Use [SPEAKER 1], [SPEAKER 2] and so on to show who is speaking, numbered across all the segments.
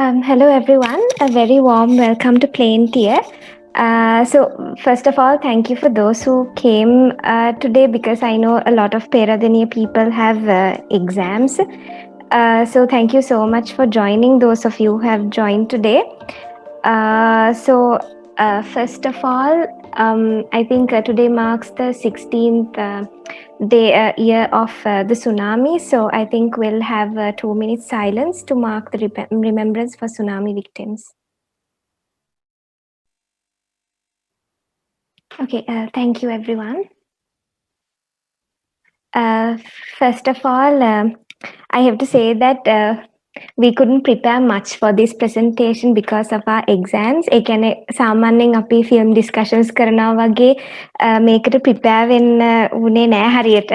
[SPEAKER 1] Hello, everyone. A very warm welcome to Plain Tear. So, first of all, thank you for those who came today because I know a lot of Peradeniya people have exams. So, thank you so much for joining, those of you who have joined today. First of all, I think today marks the 16th year of the tsunami. So I think we'll have 2 minutes silence to mark the remembrance for tsunami victims. Okay, thank you, everyone. First of all, I have to say that we couldn't prepare much for this presentation because of our exams. ඒ කියන්නේ සාමාන්‍යයෙන් අපි film discussions කරනවා වගේ මේකට prepare වෙන්න උනේ නෑ හරියට.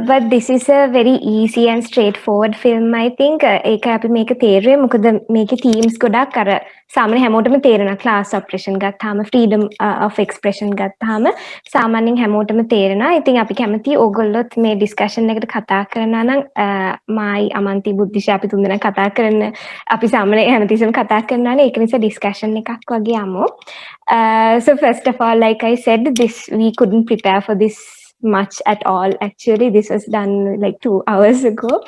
[SPEAKER 1] But this is a very easy and straightforward film, I think. ඒක අපි මේක තේරුවේ මොකද මේකේ themes ගොඩක් අර සාමාන්‍ය හැමෝටම තේරෙනවා. class oppression ගත්තාම, freedom of expression ගත්තාම සාමාන්‍යයෙන් හැමෝටම තේරෙනවා. ඉතින් අපි කැමතියි ඕගොල්ලොත් මේ discussion එකට කතා කරනවා නම් මායි අමන්ති බුද්ධිෂ අපි තුන්දෙනා කතා කරන්න අපි සාමාන්‍යයෙන් හැමතිස්සෙම කතා කරනවානේ. ඒක නිසා discussion එකක් වගේ යමු. So first of all, like I said, we couldn't prepare for this much at all. Actually, this was done like 2 hours ago.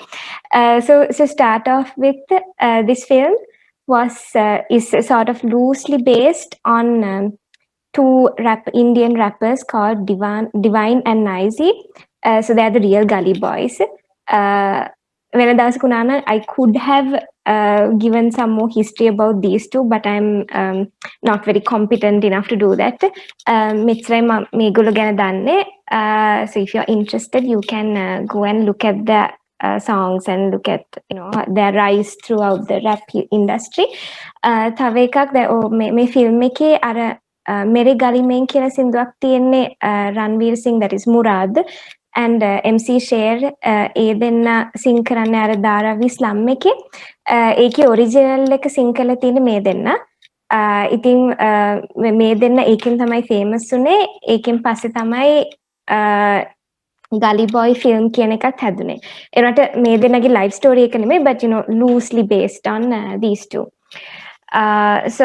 [SPEAKER 1] So start off with this film is sort of loosely based on two Indian rappers called Divine and Nicey. So they are the real Gully boys. When I could have given some more history about these two, but I'm not very competent enough to do that. So if you're interested, you can go and look at the songs and look at their rise throughout the rap industry. තව එකක් මේ film එකේ අර මෙරි ගලිමෙන් කියන සින්දුවක් තියෙන්නේ රන්වීර් සිං, that is Murad, and MC Sher ඒ දෙන්න සිං කරන්නේ අර ධාරාවි ස්ලම් එකේ. ඒකේ ඔරිජිනල් එක සිං කරලා තියෙන්නේ මේ දෙන්න. ඉතින් මේ දෙන්න ඒකෙන් තමයි famous උනේ. ඒකෙන් පස්සේ තමයි Gully Boy film කියන එකත් හැදුනේ. ඒනට මේ දෙන්නගේ life story එක නෙමෙයි, but loosely based on these two. So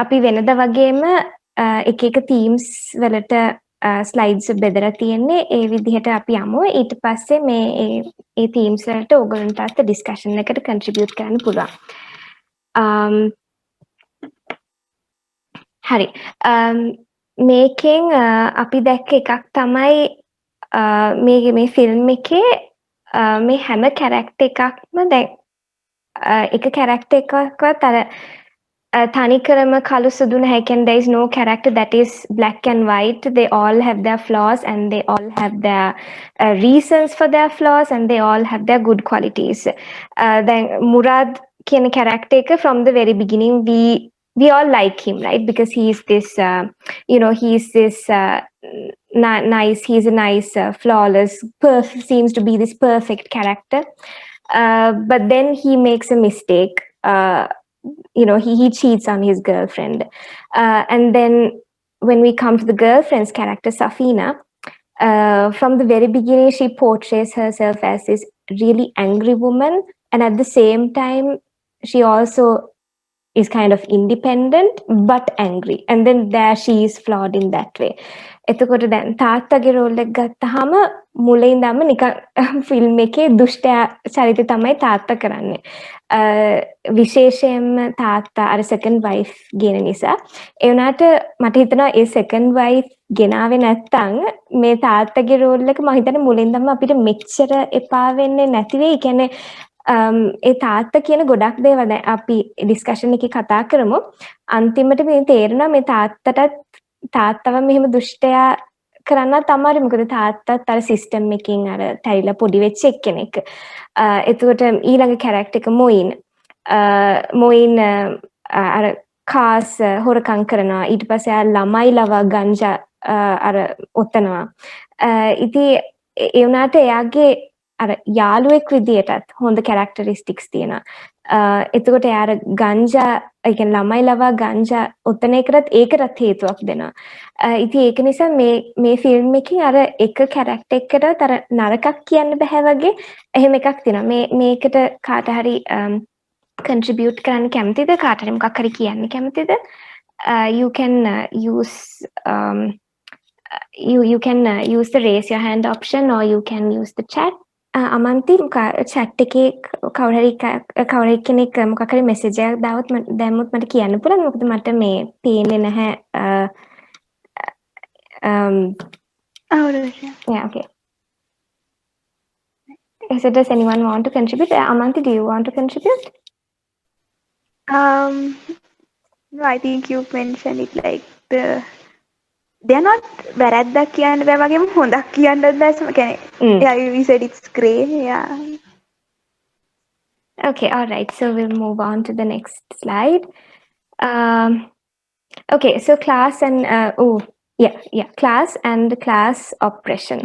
[SPEAKER 1] අපි වෙනද වගේම එක එක themes වලට slides බෙදලා තියෙන්නේ. ඒ විදිහට අපි යමු. ඊට පස්සේ මේ ඒ themes වලට ඕගොල්ලන්ට discussion එකට contribute කරන්න පුළුවන්. හරි. මේකෙන් අපි දැක්ක එකක් තමයි මේ ෆිල්ම් එකේ මේ හැම කැරක්ටර් එකක්ම දැන් එක කැරක්ටර් එකක්වත් අර තනිකරම කළු සුදු නැහැ. කියන්නේ there is no character that is black and white. They all have their flaws and they all have their reasons for their flaws and they all have their good qualities. Then Murad කියන character එක from the very beginning we all like him, right? Because he is this he's this nice, he's a nice flawless seems to be this perfect character, but then he makes a mistake. He cheats on his girlfriend, and then when we come to the girlfriend's character Safina, from the very beginning she portrays herself as this really angry woman, and at the same time she also is kind of independent but angry, and then there she is flawed in that way. එතකොට දැන් තාත්තගේ roll එක ගත්තාම මුලින් ඉඳන්ම නිකන් film එකේ දුෂ්ටයා චරිතය තමයි තාත්තා කරන්නේ. විශේෂයෙන්ම තාත්තා අර second wife ගෙන නිසා. ඒ වුණාට මට හිතෙනවා ඒ second wife ගෙනාවේ නැත්තම් මේ තාත්තගේ රෝල් එක මම හිතන්නේ මුලින් ඉඳන්ම අපිට මෙච්චර එපා වෙන්නේ නැති වෙයි. කියන්නේ ඒ තාත්තා කියන ගොඩක් දේවල් දැන් අපි ඩිස්කෂන් එකේ කතා කරමු. අන්තිමට මේ තේරෙනවා මේ තාත්තව මෙහෙම දුෂ්ටයා කරන්නත් අමාරුයි. මොකද තාත්තත් අර සිස්ටම් එකකින් අර තැරිලා පොඩි වෙච්ච එක්කෙනෙක්. එතකොට ඊළඟ කැරක්ටර් එක මොයින් අර කාස් හොරකම් කරනවා. ඊට පස්සේ ආ ළමයි ලවා ගංජා අර ඔතනවා. ඉතින් ඒ වුණාට එයාගේ අර යාළුවෙක් විදියටත් හොඳ කැරක්ටරිස්ටික්ස් තියෙනවා. එතකොට එයා අර ගංජා ඒ කියන්නේ ළමයි ලවා ගංජා ඔතන එකටත් ඒකටත් හේතුවක් දෙනවා. ඉතින් ඒක නිසා මේ ෆිල්ම් එකකින් අර එක කැරක්ටර් එකකටත් අර නරකක් කියන්න බෑ වගේ එහෙම එකක් තියෙනවා. මේකට කාට හරි contribute කරන්න කැමතිද? කාට හරි මොකක් හරි කියන්න කැමතිද? You can use you can use the raise your hand option, or you can use the chat. Amanthee chat එකේ කවුරු හරි කෙනෙක් මොකක් හරි message එකක් දැම්මොත් මට කියන්න පුළුවන්. මොකද මට මේ පේන්නේ නැහැ. Yeah, okay. So does anyone want to contribute? Amanthee, do you want to contribute?
[SPEAKER 2] No, I think you mentioned it like they're not වැරැද්දක් කියන්න බෑ වගේම හොඳක් කියන්නත් බෑ. Yeah, you said it's grey. Yeah.
[SPEAKER 1] Okay, all right. So we'll move on to the next slide. Okay, so class and class and class oppression.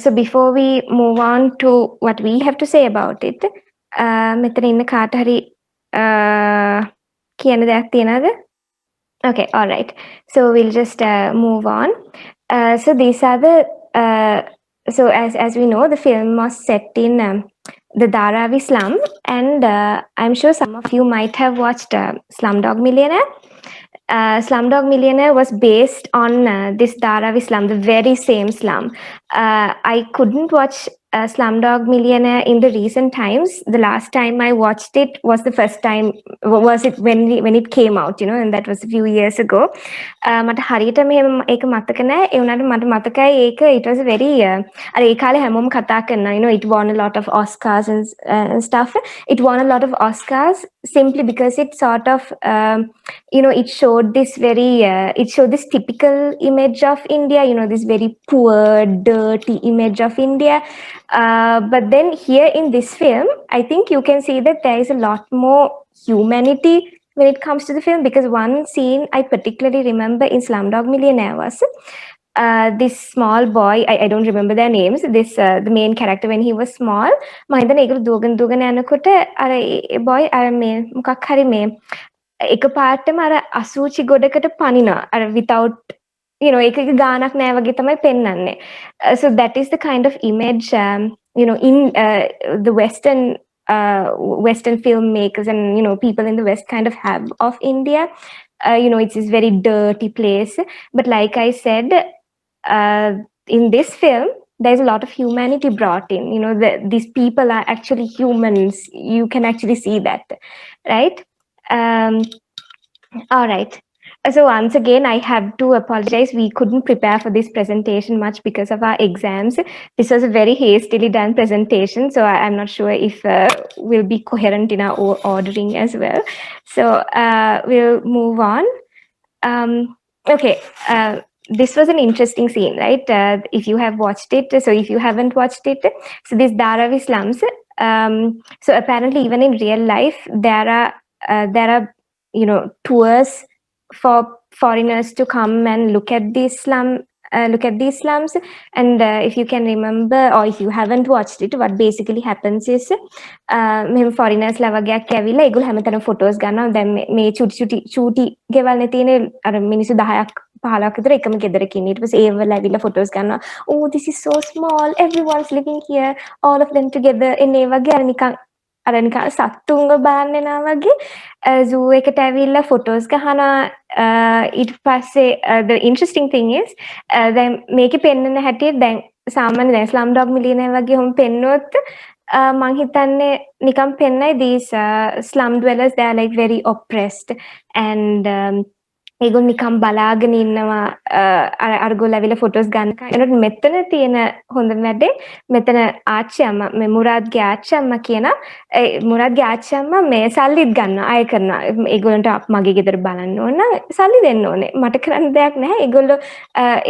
[SPEAKER 1] So before we move on to what we have to say about it, මෙතන ඉන්න කාට හරි කියන්න දෙයක් තියෙනවද? Okay, all right. So we'll just move on. So these are the so as we know, the film was set in the Dharavi slum, and I'm sure some of you might have watched Slumdog Millionaire. Slumdog Millionaire was based on this Dharavi slum, the very same slum. I couldn't watch Slumdog Millionaire in the recent times. The last time I watched it was the first time, was it when it came out, you know, and that was a few years ago. මට හරියට මෙහෙම ඒක මතක නැහැ. ඒ වුණාට මට මතකයි ඒක it was a very අර ඒ කාලේ හැමෝම කතා කරනවා, you know, it won a lot of Oscars and stuff. It won a lot of Oscars simply because it sort of you know, it showed this typical image of India, you know, this very poor, dirty image of India. But then here in this film, I think you can see that there is a lot more humanity when it comes to the film, because one scene I particularly remember in Slumdog Millionaire was this small boy, I don't remember their names, this the main character when he was small, මම හිතන්නේ ඒකට දුවගෙන යනකොට අර boy අර මේ මොකක් හරි මේ එකපාරටම අර අසූචි ගොඩකට පනිනවා අර without, you know, ඒක ගානක් නෑ වගේ තමයි පෙන්වන්නේ. So that is the kind of image you know, in the Western filmmakers and, you know, people in the West kind of have of India. You know, it's this very dirty place, but like I said, in this film there's a lot of humanity brought in. You know, these people are actually humans. You can actually see that, right? All right. So once again, I have to apologize. We couldn't prepare for this presentation much because of our exams. This was a very hastily done presentation, so I'm not sure if we'll be coherent in our ordering as well. So we'll move on. Okay. This was an interesting scene, right? If you have watched it, so if you haven't watched it, so this Dharavi slums. So apparently, even in real life, there are you know, tours for foreigners to come and look at these slums. And if you can remember, or if you haven't watched it, what basically happens is මෙහෙම foreigners ලා වගේක් ඇවිල්ලා ඒගොල්ලෝ හැමතැනම photos ගන්නවා. දැන් මේ චූටි ගෙවල් නේ තියෙන්නේ අර මිනිස්සු 10ක් 15ක් විතර එකම ගෙදරක ඉන්නේ. ඊට පස්සේ ඒවල ඇවිල්ලා photos ගන්නවා. Oh, this is so small, everyone's living here, all of them together. එන්නේ වගේ අර නිකන් සත්තුන්ව බලන්නවා වගේ zoo එකට ඇවිල්ලා photos ගහනවා. ඊට පස්සේ the interesting thing is දැන් මේකේ පෙන්නන හැටියට දැන් සාමාන්‍ය දැන් Slumdog Millionaire වගේ හොම පෙන්නොත් මං හිතන්නේ නිකන් පෙන්නයි these slum dwellers, they are like very oppressed, and ඒගොල්ලෝ නිකන් බලාගෙන ඉන්නවා අරගොල්ලෝ ඇවිල්ලා ෆොටෝස් ගන්න. එනකොට මෙතන තියෙන හොඳ වැඩේ, මෙතන ආච්චි අම්මා මේ මුරාද්ගේ ආච්චි අම්මා කියන මුරාද්ගේ ආච්චි අම්මා මේ සල්ලිත් ගන්නවා, අය කරනවා. ඒගොල්ලන්ට මගේ ගෙදර බලන්න ඕන නම් සල්ලි දෙන්න ඕනේ. මට කරන්න දෙයක් නැහැ.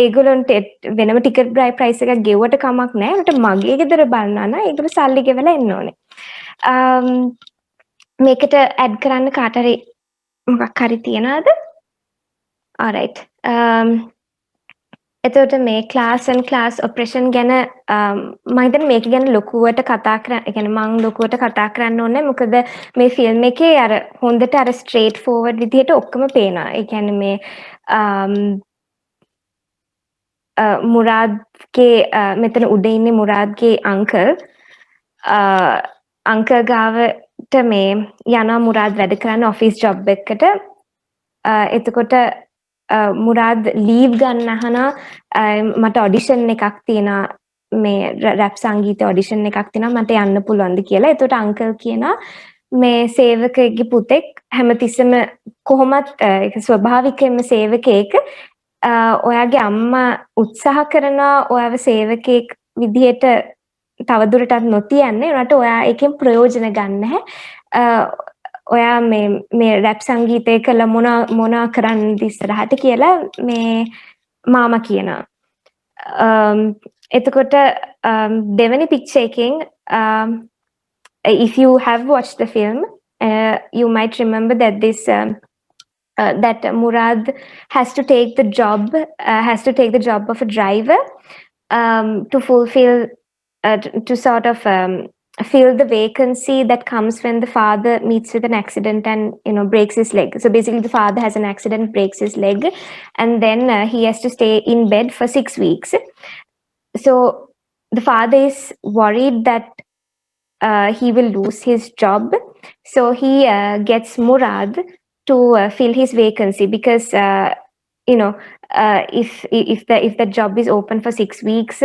[SPEAKER 1] ඒගොල්ලන්ට වෙනම ටිකට් ප්‍රයිස් එකක් ගෙවුවට කමක් නැහැ. මට මගේ ගෙදර බලනවා නම් ඒගොල්ලෝ සල්ලි ගෙවලා එන්න ඕනේ. මේකට ඇඩ් කරන්න කාට හරි මොකක් හරි තියනවද? All right. එතකොට මේ class and class oppression ගැන මම හිතන්නේ මේක ගැන ලොකුවට කතා කරන්න, ඒ කියන්නේ මම ලොකුවට කතා කරන්න ඕනේ. මොකද මේ ෆිල්ම් එකේ අර හොඳට අර straight forward විදිහට ඔක්කොම පේනවා. ඒ කියන්නේ මේ මුරාද්ගේ මෙතන උඩ ඉන්නේ මුරාද්ගේ අංකල් ගාව මේ යනවා මුරාද් වැඩ කරන්න ඔෆිස් ජොබ් එකකට. එතකොට මුරාද් ලීව් ගන්න අහනවා මට ඔඩිෂන් එකක් තියෙනවා මේ රැප් සංගීත ඔඩිෂන් එකක් තියෙනවා මට යන්න පුළුවන්ද කියලා. එතකොට අංකල් කියනවා මේ සේවකයෙක්ගේ පුතෙක් හැමතිස්සෙම කොහොමත් ස්වභාවිකයෙන්ම සේවකයෙක් ඔයාගේ අම්මා උත්සාහ කරනවා ඔයාව සේවකයෙක් විදිහට තවදුරටත් නොතියන්න. ඒකට ඔයා එකෙන් ප්‍රයෝජන ගන්න නැහැ. ඔයා මේ රැප් සංගීතය කළ මොනවා කරන්නද ඉස්සරහට කියලා මේ මාමා කියනවා. එතකොට දෙවෙනි පික්චර් එකෙන් if you have watched the film you might remember that this that Murad has to take the job of a driver to fulfill to sort of fill the vacancy that comes when the father meets with an accident and breaks his leg. So basically the father has an accident, breaks his leg, and then he has to stay in bed for 6 weeks. So the father is worried that he will lose his job, so he gets Murad to fill his vacancy, because if the job is open for 6 weeks,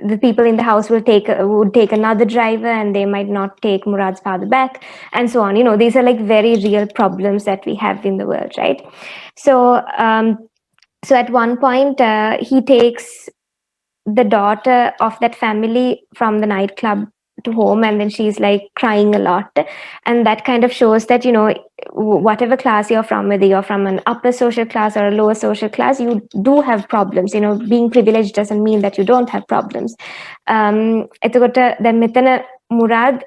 [SPEAKER 1] the people in the house would take another driver, and they might not take Murad's father back, and so on. These are like very real problems that we have in the world, right? So at one point he takes the daughter of that family from the nightclub to home, and then she's like crying a lot, and that kind of shows that whatever class you're from, whether you're from an upper social class or a lower social class, you do have problems. Being privileged doesn't mean that you don't have problems. එතකොට දැන් මෙතන මුරාද්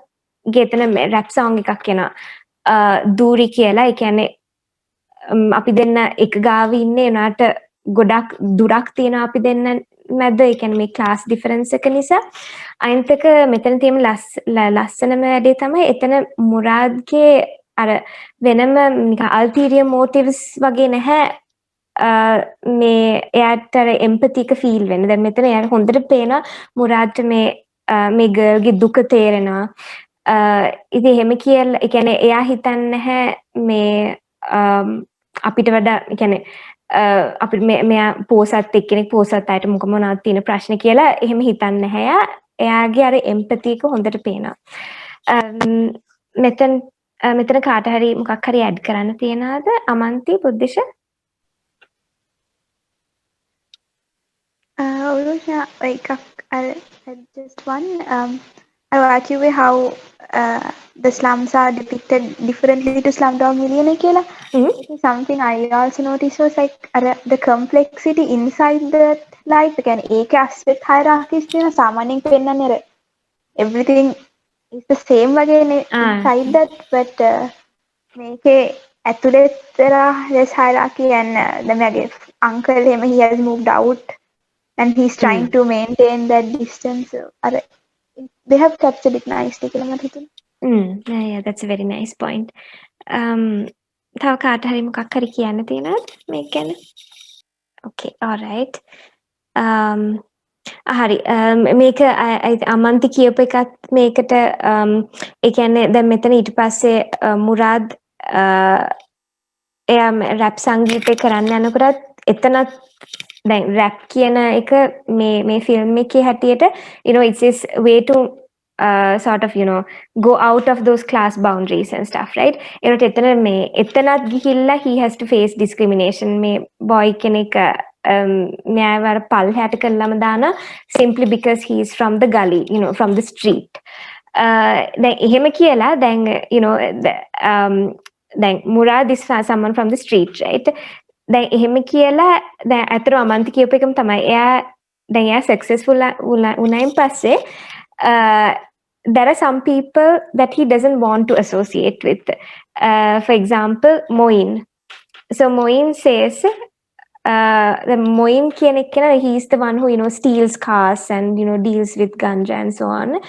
[SPEAKER 1] ගෙතන rap සෝංග් එකක් කියනවා දූරි කියලා. ඒ කියන්නේ අපි දෙන්න එක ගාව ඉන්නේ උනාට ගොඩක් දුරක් තියෙනවා අපි දෙන්න මැද. ඒ කියන්නේ මේ ක්ලාස් ඩිෆරන්ස් එක නිසා. අයින්තක මෙතන තියෙන ලස්සනම වැඩේ තමයි එතන මුරාද්ගේ අර වෙනම නිකන් අල්ටීරියර් මෝටිව්ස් වගේ නැහැ. මේ එයාට අර එම්පති එක ෆීල් වෙන්න. දැන් මෙතන එයාට හොඳට පේනවා මුරාද්ට මේ ගර්ල්ගේ දුක තේරෙනවා. ඉතින් එහෙම කියලා ඒ කියන්නේ එයා හිතන්නේ නැහැ මේ අපිට වඩා ඒ කියන්නේ අපි මෙයා පෝසත් එක්කෙනෙක් පෝසත් අයට මොනවද තියෙන ප්‍රශ්න කියලා එහෙම හිතන්නේ නැහැ. එයාගේ අර එම්පති එක හොඳට පේනවා. මෙතන කාට හරි මොකක් හරි ඇඩ් කරන්න තියනවාද? අමන්ති, බුද්ධිෂ?
[SPEAKER 2] Rochana, like just one. I like you how the slums are depicted differently to Slumdog Millionaire. Something I also noticed was like the complexity inside that life. Again, a caste with hierarchies, everything is the same again inside that, but make there's hierarchy, and the uncle he has moved out and he's trying to maintain that distance. They have captured it nicely.
[SPEAKER 1] Yeah, that's a very nice point. තව කාට හරි මොකක් හරි කියන්න තියෙනවද මේක ගැන? Okay, all right. හරි මේක අමන්ති කියපු එකත් මේකට ඒ කියන්නේ දැන් මෙතන ඊට පස්සේ මුරාද් එයා රැප් සංගීතය කරන්න යනකොටත් එතනත් දැන් රැප් කියන එක මේ ෆිල්ම් එකේ හැටියට it's this way to sort of go out of those class boundaries and stuff, right? එතනත් ගිහිල්ලා he has to face discrimination. මේ boy කෙනෙක් මෙයාව පල්හැට කළාම දාන simply because he is from the gully, from the street. දැන් එහෙම කියලා දැන් දැන් Murad is someone from the street, right? දැන් එහෙම කියලා දැන් අතර අමන්ති කියපු එකම තමයි. දැන් එයා successful උනායින් පස්සේ there are some people that he doesn't want to associate with. For example, Moin. So Moin says the Moin he is the one who steals cars and deals with ganja and so on.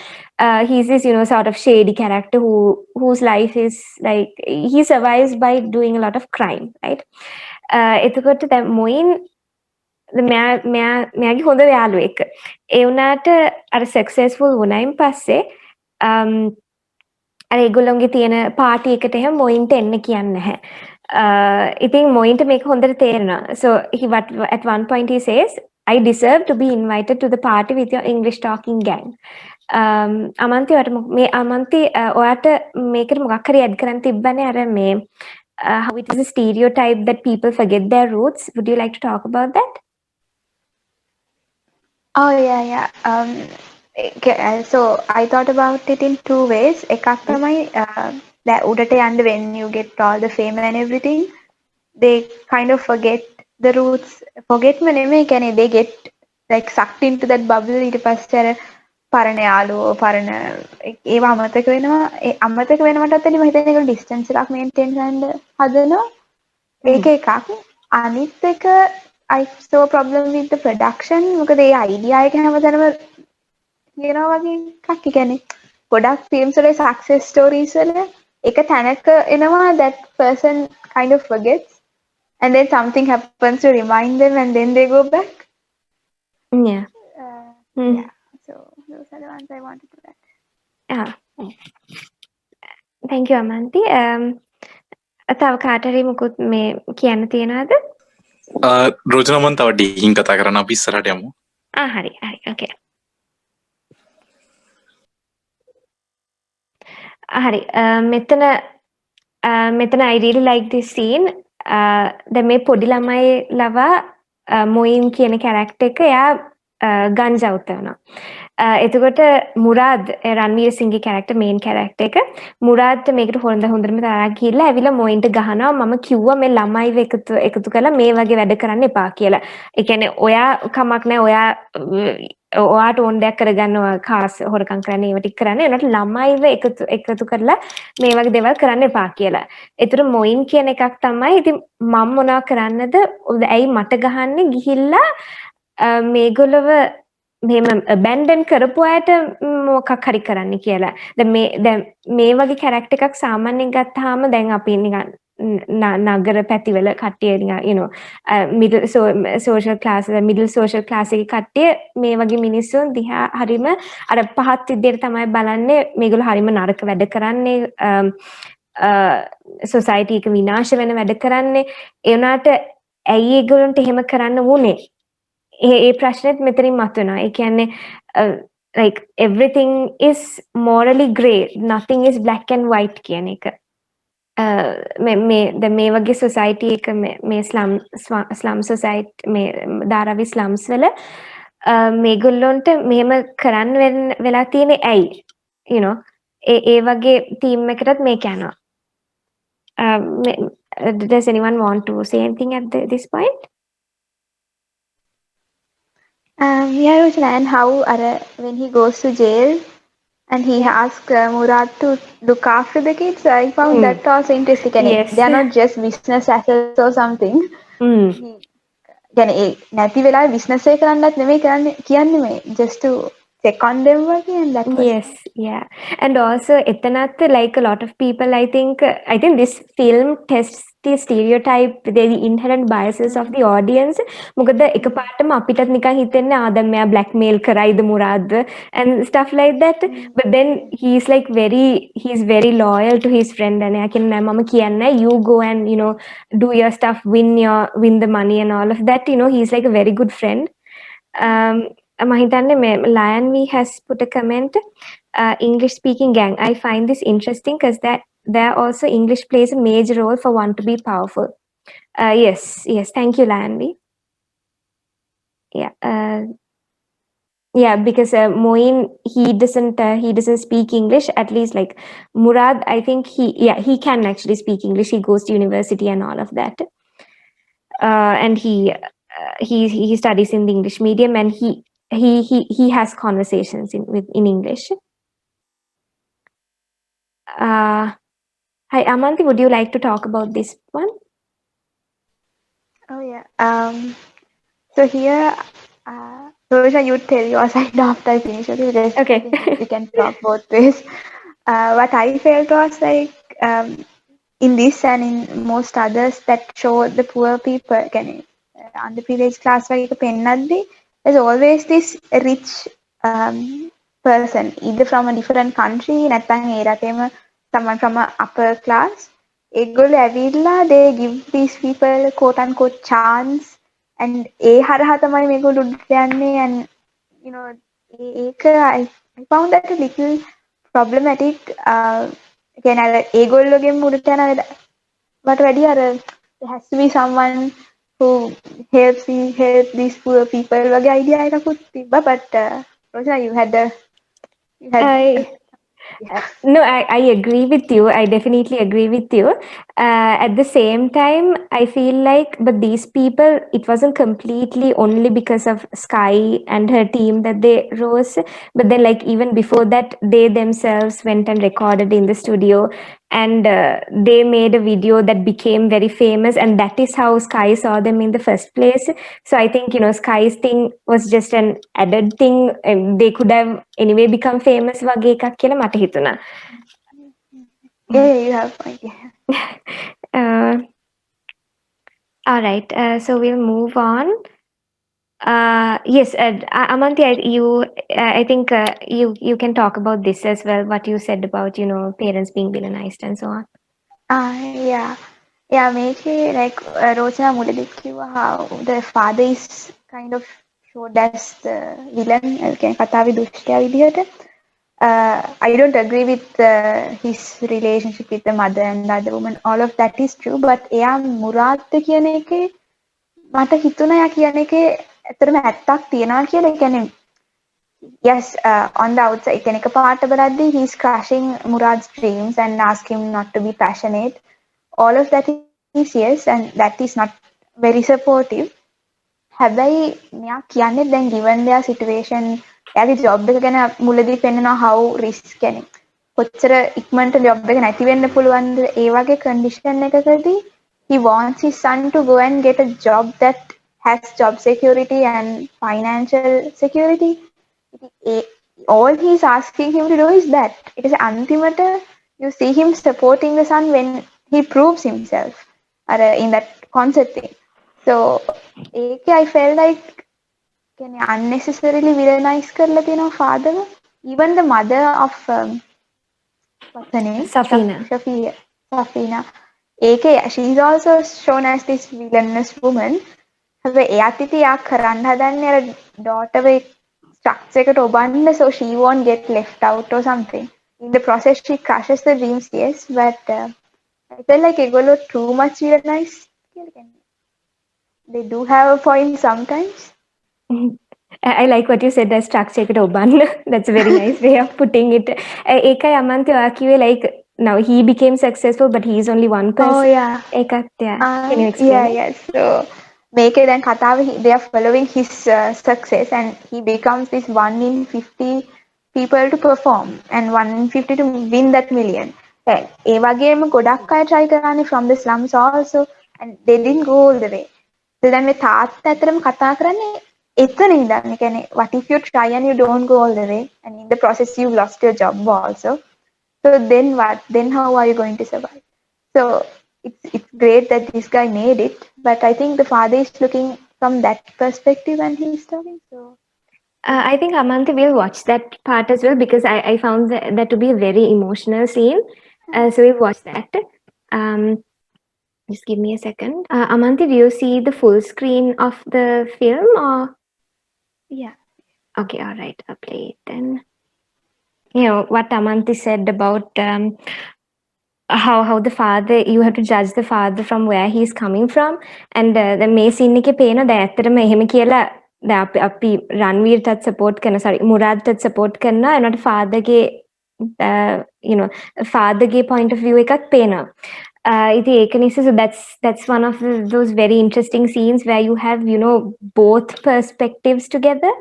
[SPEAKER 1] He's this sort of shady character whose life is like he survives by doing a lot of crime, right? එතකොට දැන් මොයින් මෙයාගේ හොඳ යාළුවෙක්. ඒ වුණාට අර successful වුණායින් පස්සේ අර ඒගොල්ලොන්ගේ තියෙන පාටි එකට එහෙම මොයින්ට එන්න කියන්නේ නැහැ. ඉතින් මොයින්ට මේක හොඳට තේරෙනවා. So at one point he says, I deserve to be invited to the party with your English talking gang. අමන්ති මේ අමන්ති ඔයාට මේකට මොකක් හරි ඇඩ් කරන්න තිබ්බනේ අර මේ how it is a stereotype that people forget their roots. Would you like to talk about that?
[SPEAKER 2] Oh yeah. So I thought about it in two ways. එකක් තමයි that උඩට යන්න when you get all the fame and everything, they kind of forget the roots. Forgetම නෙමෙයි කියන්නේ they get like sucked into that bubble. ඊට පස්සේ අර පරණ යාළුවෝ පරණ ඒවා අමතක වෙනවා. ඒ අමතක වෙනවටත් වැඩි මම හිතන්නේ ඒගොල්ලෝ distance එකක් maintain කරන්න හදනවා. ඒක එකක්. අනිත් එක I saw a problem with the production. මොකද ඒ idea එක හැමතැනම කියනවා වගේ එකක්. ඒ කියන්නේ ගොඩක් films වල success stories වල එක තැනක එනවා that person kind of forgets and then something happens to remind them and then they go back.
[SPEAKER 1] Yeah.
[SPEAKER 2] Yeah. So those are the ones I wanted to add.
[SPEAKER 1] Thank you Amanthee. තව කාට හරි මොකුත් මේ කියන්න තියෙනවද?
[SPEAKER 3] රෝචන මම තව ඩීකින් කතා කරන්න අපි ඉස්සරහට යමු.
[SPEAKER 1] හරි okay. හරි මෙතන I really like this scene. දැන් මේ පොඩි ළමයි ලවා මොයින් කියන කැරක්ටර් එක එයා ගන්ජා උතනවා. එතකොට මුරාද් රන්වීර සිංගේ කැරක්ටර් මේන් කැරක්ටර් එක මුරාද්ට මේකට හොඳටම තරහා ගිහිල්ලා ඇවිල්ලා මොයින්ට ගහනවා මම කිව්වා මේ ළමයිව එකතු කරලා මේ වගේ වැඩ කරන්න එපා කියලා. ඒ කියන්නේ ඔයා කමක් නැහැ ඔයාට ඕන දෙයක් කරගන්නවා කාස් හොරකම් කරන්න ඒව ටික කරන්න ඒනට ළමයිව එකතු කරලා මේ වගේ දේවල් කරන්න එපා කියලා. ඒතර මොයින් කියන එකක් තමයි ඉතින් මම මොනවා කරන්නද ඇයි මට ගහන්නේ ගිහිල්ලා මේගොල්ලව මෙහෙම abandon කරපු අයට මොකක් හරි කරන්න කියලා. දැන් මේ වගේ කැරක්ටර් එකක් සාමාන්‍යයෙන් ගත්තාම දැන් අපි නිකන් නගර පැතිවල කට්ටිය නිකන් middle social class එකේ කට්ටිය මේ වගේ මිනිස්සුන් දිහා හරිම අර පහත් විදියට තමයි බලන්නේ මේගොල්ලෝ හරිම නරක වැඩ කරන්නේ society එක විනාශ වෙන වැඩ කරන්නේ ඒ වුණාට ඇයි ඒගොල්ලන්ට එහෙම කරන්න වුනේ ඒ ප්‍රශ්නෙත් මෙතනින් මතුවෙනවා. ඒ කියන්නේ like everything is morally grey, nothing is black and white කියන එක. මේ වගේ society එක මේ slum society මේ ධාරාවි slums වල මේගොල්ලොන්ට මෙහෙම කරන්න වෙලා තියෙන්නේ ඇයි? You know ඒ වගේ team එකකටත් මේක යනවා. Does anyone want to say anything at this point?
[SPEAKER 2] Yeah, Rochana, and how when he goes to jail and he asks Murad to look after the kids, I found that also interesting.
[SPEAKER 1] Yes.
[SPEAKER 2] They are not just business assets or something. කියන්නේ නැති වෙලාවේ business එක කරන්නත් නෙමෙයි කියන්නේ මේ just to check on them වගේ and that was
[SPEAKER 1] yes yeah and also එතනත් like a lot of people I think this film tests the stereotype the inherent biases of the audience මොකද එකපාරටම අපිටත් නිකන් හිතෙන්නේ දැන් මෙයා blackmail කරයිද මුරාද්ද and stuff like that but then he's very loyal to his friend and එයා කියන්නේ මම කියන්නේ you go and do your stuff win the money and all of that he's like a very good friend Mahitane Lion V has put a comment. English speaking gang. I find this interesting because that there also English plays a major role for one to be powerful. Yes. Thank you, Lion V. Yeah, because Moin he doesn't speak English. At least like Murad, I think he can actually speak English. He goes to university and all of that, and he studies in the English medium and he has conversations in English. Hi Amanthee, would you like to talk about this one?
[SPEAKER 2] Oh yeah. So here, Roja, you tell your side after I finish. Okay. We can talk both ways. What I felt was like in this and in most others that show the poor people, underprivileged class, there's always this rich person, either from a different country, නැත්නම් ඒ රටේම someone from a upper class. ඒගොල්ලෝ ඇවිල්ලා they give these people quote unquote chance and ඒ හරහා තමයි මේගොල්ලෝ උඩට යන්නේ and you know ඒක I found that a little problematic. කියන්නේ අර ඒගොල්ලෝගෙන් උඩට යන වට වැඩිය අර there has to be someone who help these poor people වගේ idea එකකුත් තිබ්බා but Rochana you had
[SPEAKER 1] No, I agree with you. I definitely agree with you. At the same time, I feel like, but these people, it wasn't completely only because of Sky and her team that they rose. But then, like, even before that, they themselves went and recorded in the studio and they made a video that became very famous. And that is how Sky saw them in the first place. So I think, Sky's thing was just an added thing. And they could have anyway become famous වගේ එකක් කියලා මට හිතුණා.
[SPEAKER 2] Yeah, you have point.
[SPEAKER 1] All right. So we'll move on. Yes, Amanthee, I think you can talk about this as well. What you said about parents being villainized and so on.
[SPEAKER 2] Yeah. Yeah, මේකේ like Rochana මුලදී කිව්වා how the father is kind of showed as the villain. කියන්නේ කතාවේ දුෂ්ටයා විදිහට. I don't agree with his relationship with the mother and the other woman. All of that is true, but එයා මුරාත් කියන එකේ මට හිතුණා එයා කියන එකේ ඇත්තටම ඇත්තක් තියනවා කියලා. ඒ කියන්නේ yes, on the outside, කියන්නේ එකපාරට බලද්දී he's crushing Murad's dreams and ask him not to be passionate. All of that is yes, and that is not very supportive. හැබැයි මෙයා කියන්නේ දැන් given their situation, එයාගේ job එක ගැන මුලදී පෙන්නනවා how risk කියන්නේ කොච්චර ඉක්මනට job එක නැති වෙන්න පුළුවන්ද ඒ වගේ condition එකකදී he wants his son to go and get a job that has job security and financial security. All he's asking him to do is that. It is අන්තිමට you see him supporting the son when he proves himself in that concert thing. So ඒකේ I felt like කියන්නේ unnecessarily villainize කරලා තියෙනවා father. Even the mother of what's her name? Safina. ඒකේ she is also shown as this villainous woman. හැබැයි එයාත් ඉතින් යා කරන්න හදන්නේ අර daughter structure එකට ඔබන්න so she won't get left out or something. In the process she crushes the dreams, yes, but I feel like ඒගොල්ලෝ too much villainized. They do have a point sometimes.
[SPEAKER 1] I like what you said, the structure එකට ඔබන්න. That's a very nice way of putting it. ඒකයි අමන්ති ඔයා කිව්වේ like now he became successful but he is only one person.
[SPEAKER 2] Oh yeah.
[SPEAKER 1] Can you explain?
[SPEAKER 2] Yeah. So මේකේ දැන් කතාවේ they are following his success and he becomes this 1 in 50 people to perform and 1 in 50 to win that million. ඒ වගේම ගොඩක් අය try කරානේ from the slums also and they didn't go all the way. So දැන් මේ තාත්තා ඇතරම කතා කරන්නේ එතන ඉඳන්. ඒ කියන්නේ what if you try and you don't go all the way and in the process you lost your job also. So then what? Then how are you going to survive? So it's great that this guy made it, but I think the father is looking from that perspective and he's talking. So
[SPEAKER 1] I think Amanthee will watch that part as well because I found that to be a very emotional scene. So we'll watch that. Just give me a second. Amanthee, do you see the full screen of the film or?
[SPEAKER 2] Yeah.
[SPEAKER 1] Okay, all right. I'll play it then. What Amanthee said about how the father, you have to judge the father from where he's coming from, and the මේ scene එකේ පේන දැන් ඇත්තටම එහෙම කියලා දැන් අපි රන්වීර්ටත් support කරන මුරාද්ටත් සපෝට් කරනවා එනකොට fatherගේ fatherගේ point of view එකක් පේනවා. ඉතින් ඒක නිසා so that's one of those very interesting scenes where you have both perspectives together.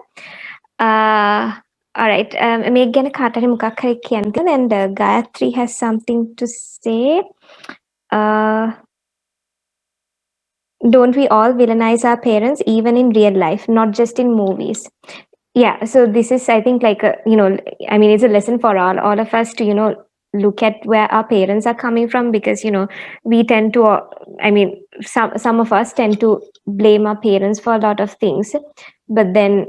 [SPEAKER 1] All right. මේක ගැන කාට හරි මොකක් හරි කියන්න තියෙනවද? And Gayatri has something to say. Don't we all villainize our parents even in real life, not just in movies? Yeah. So this is, I think, like I mean, it's a lesson for all of us to look at where our parents are coming from because we tend to, I mean, some of us tend to blame our parents for a lot of things. but then,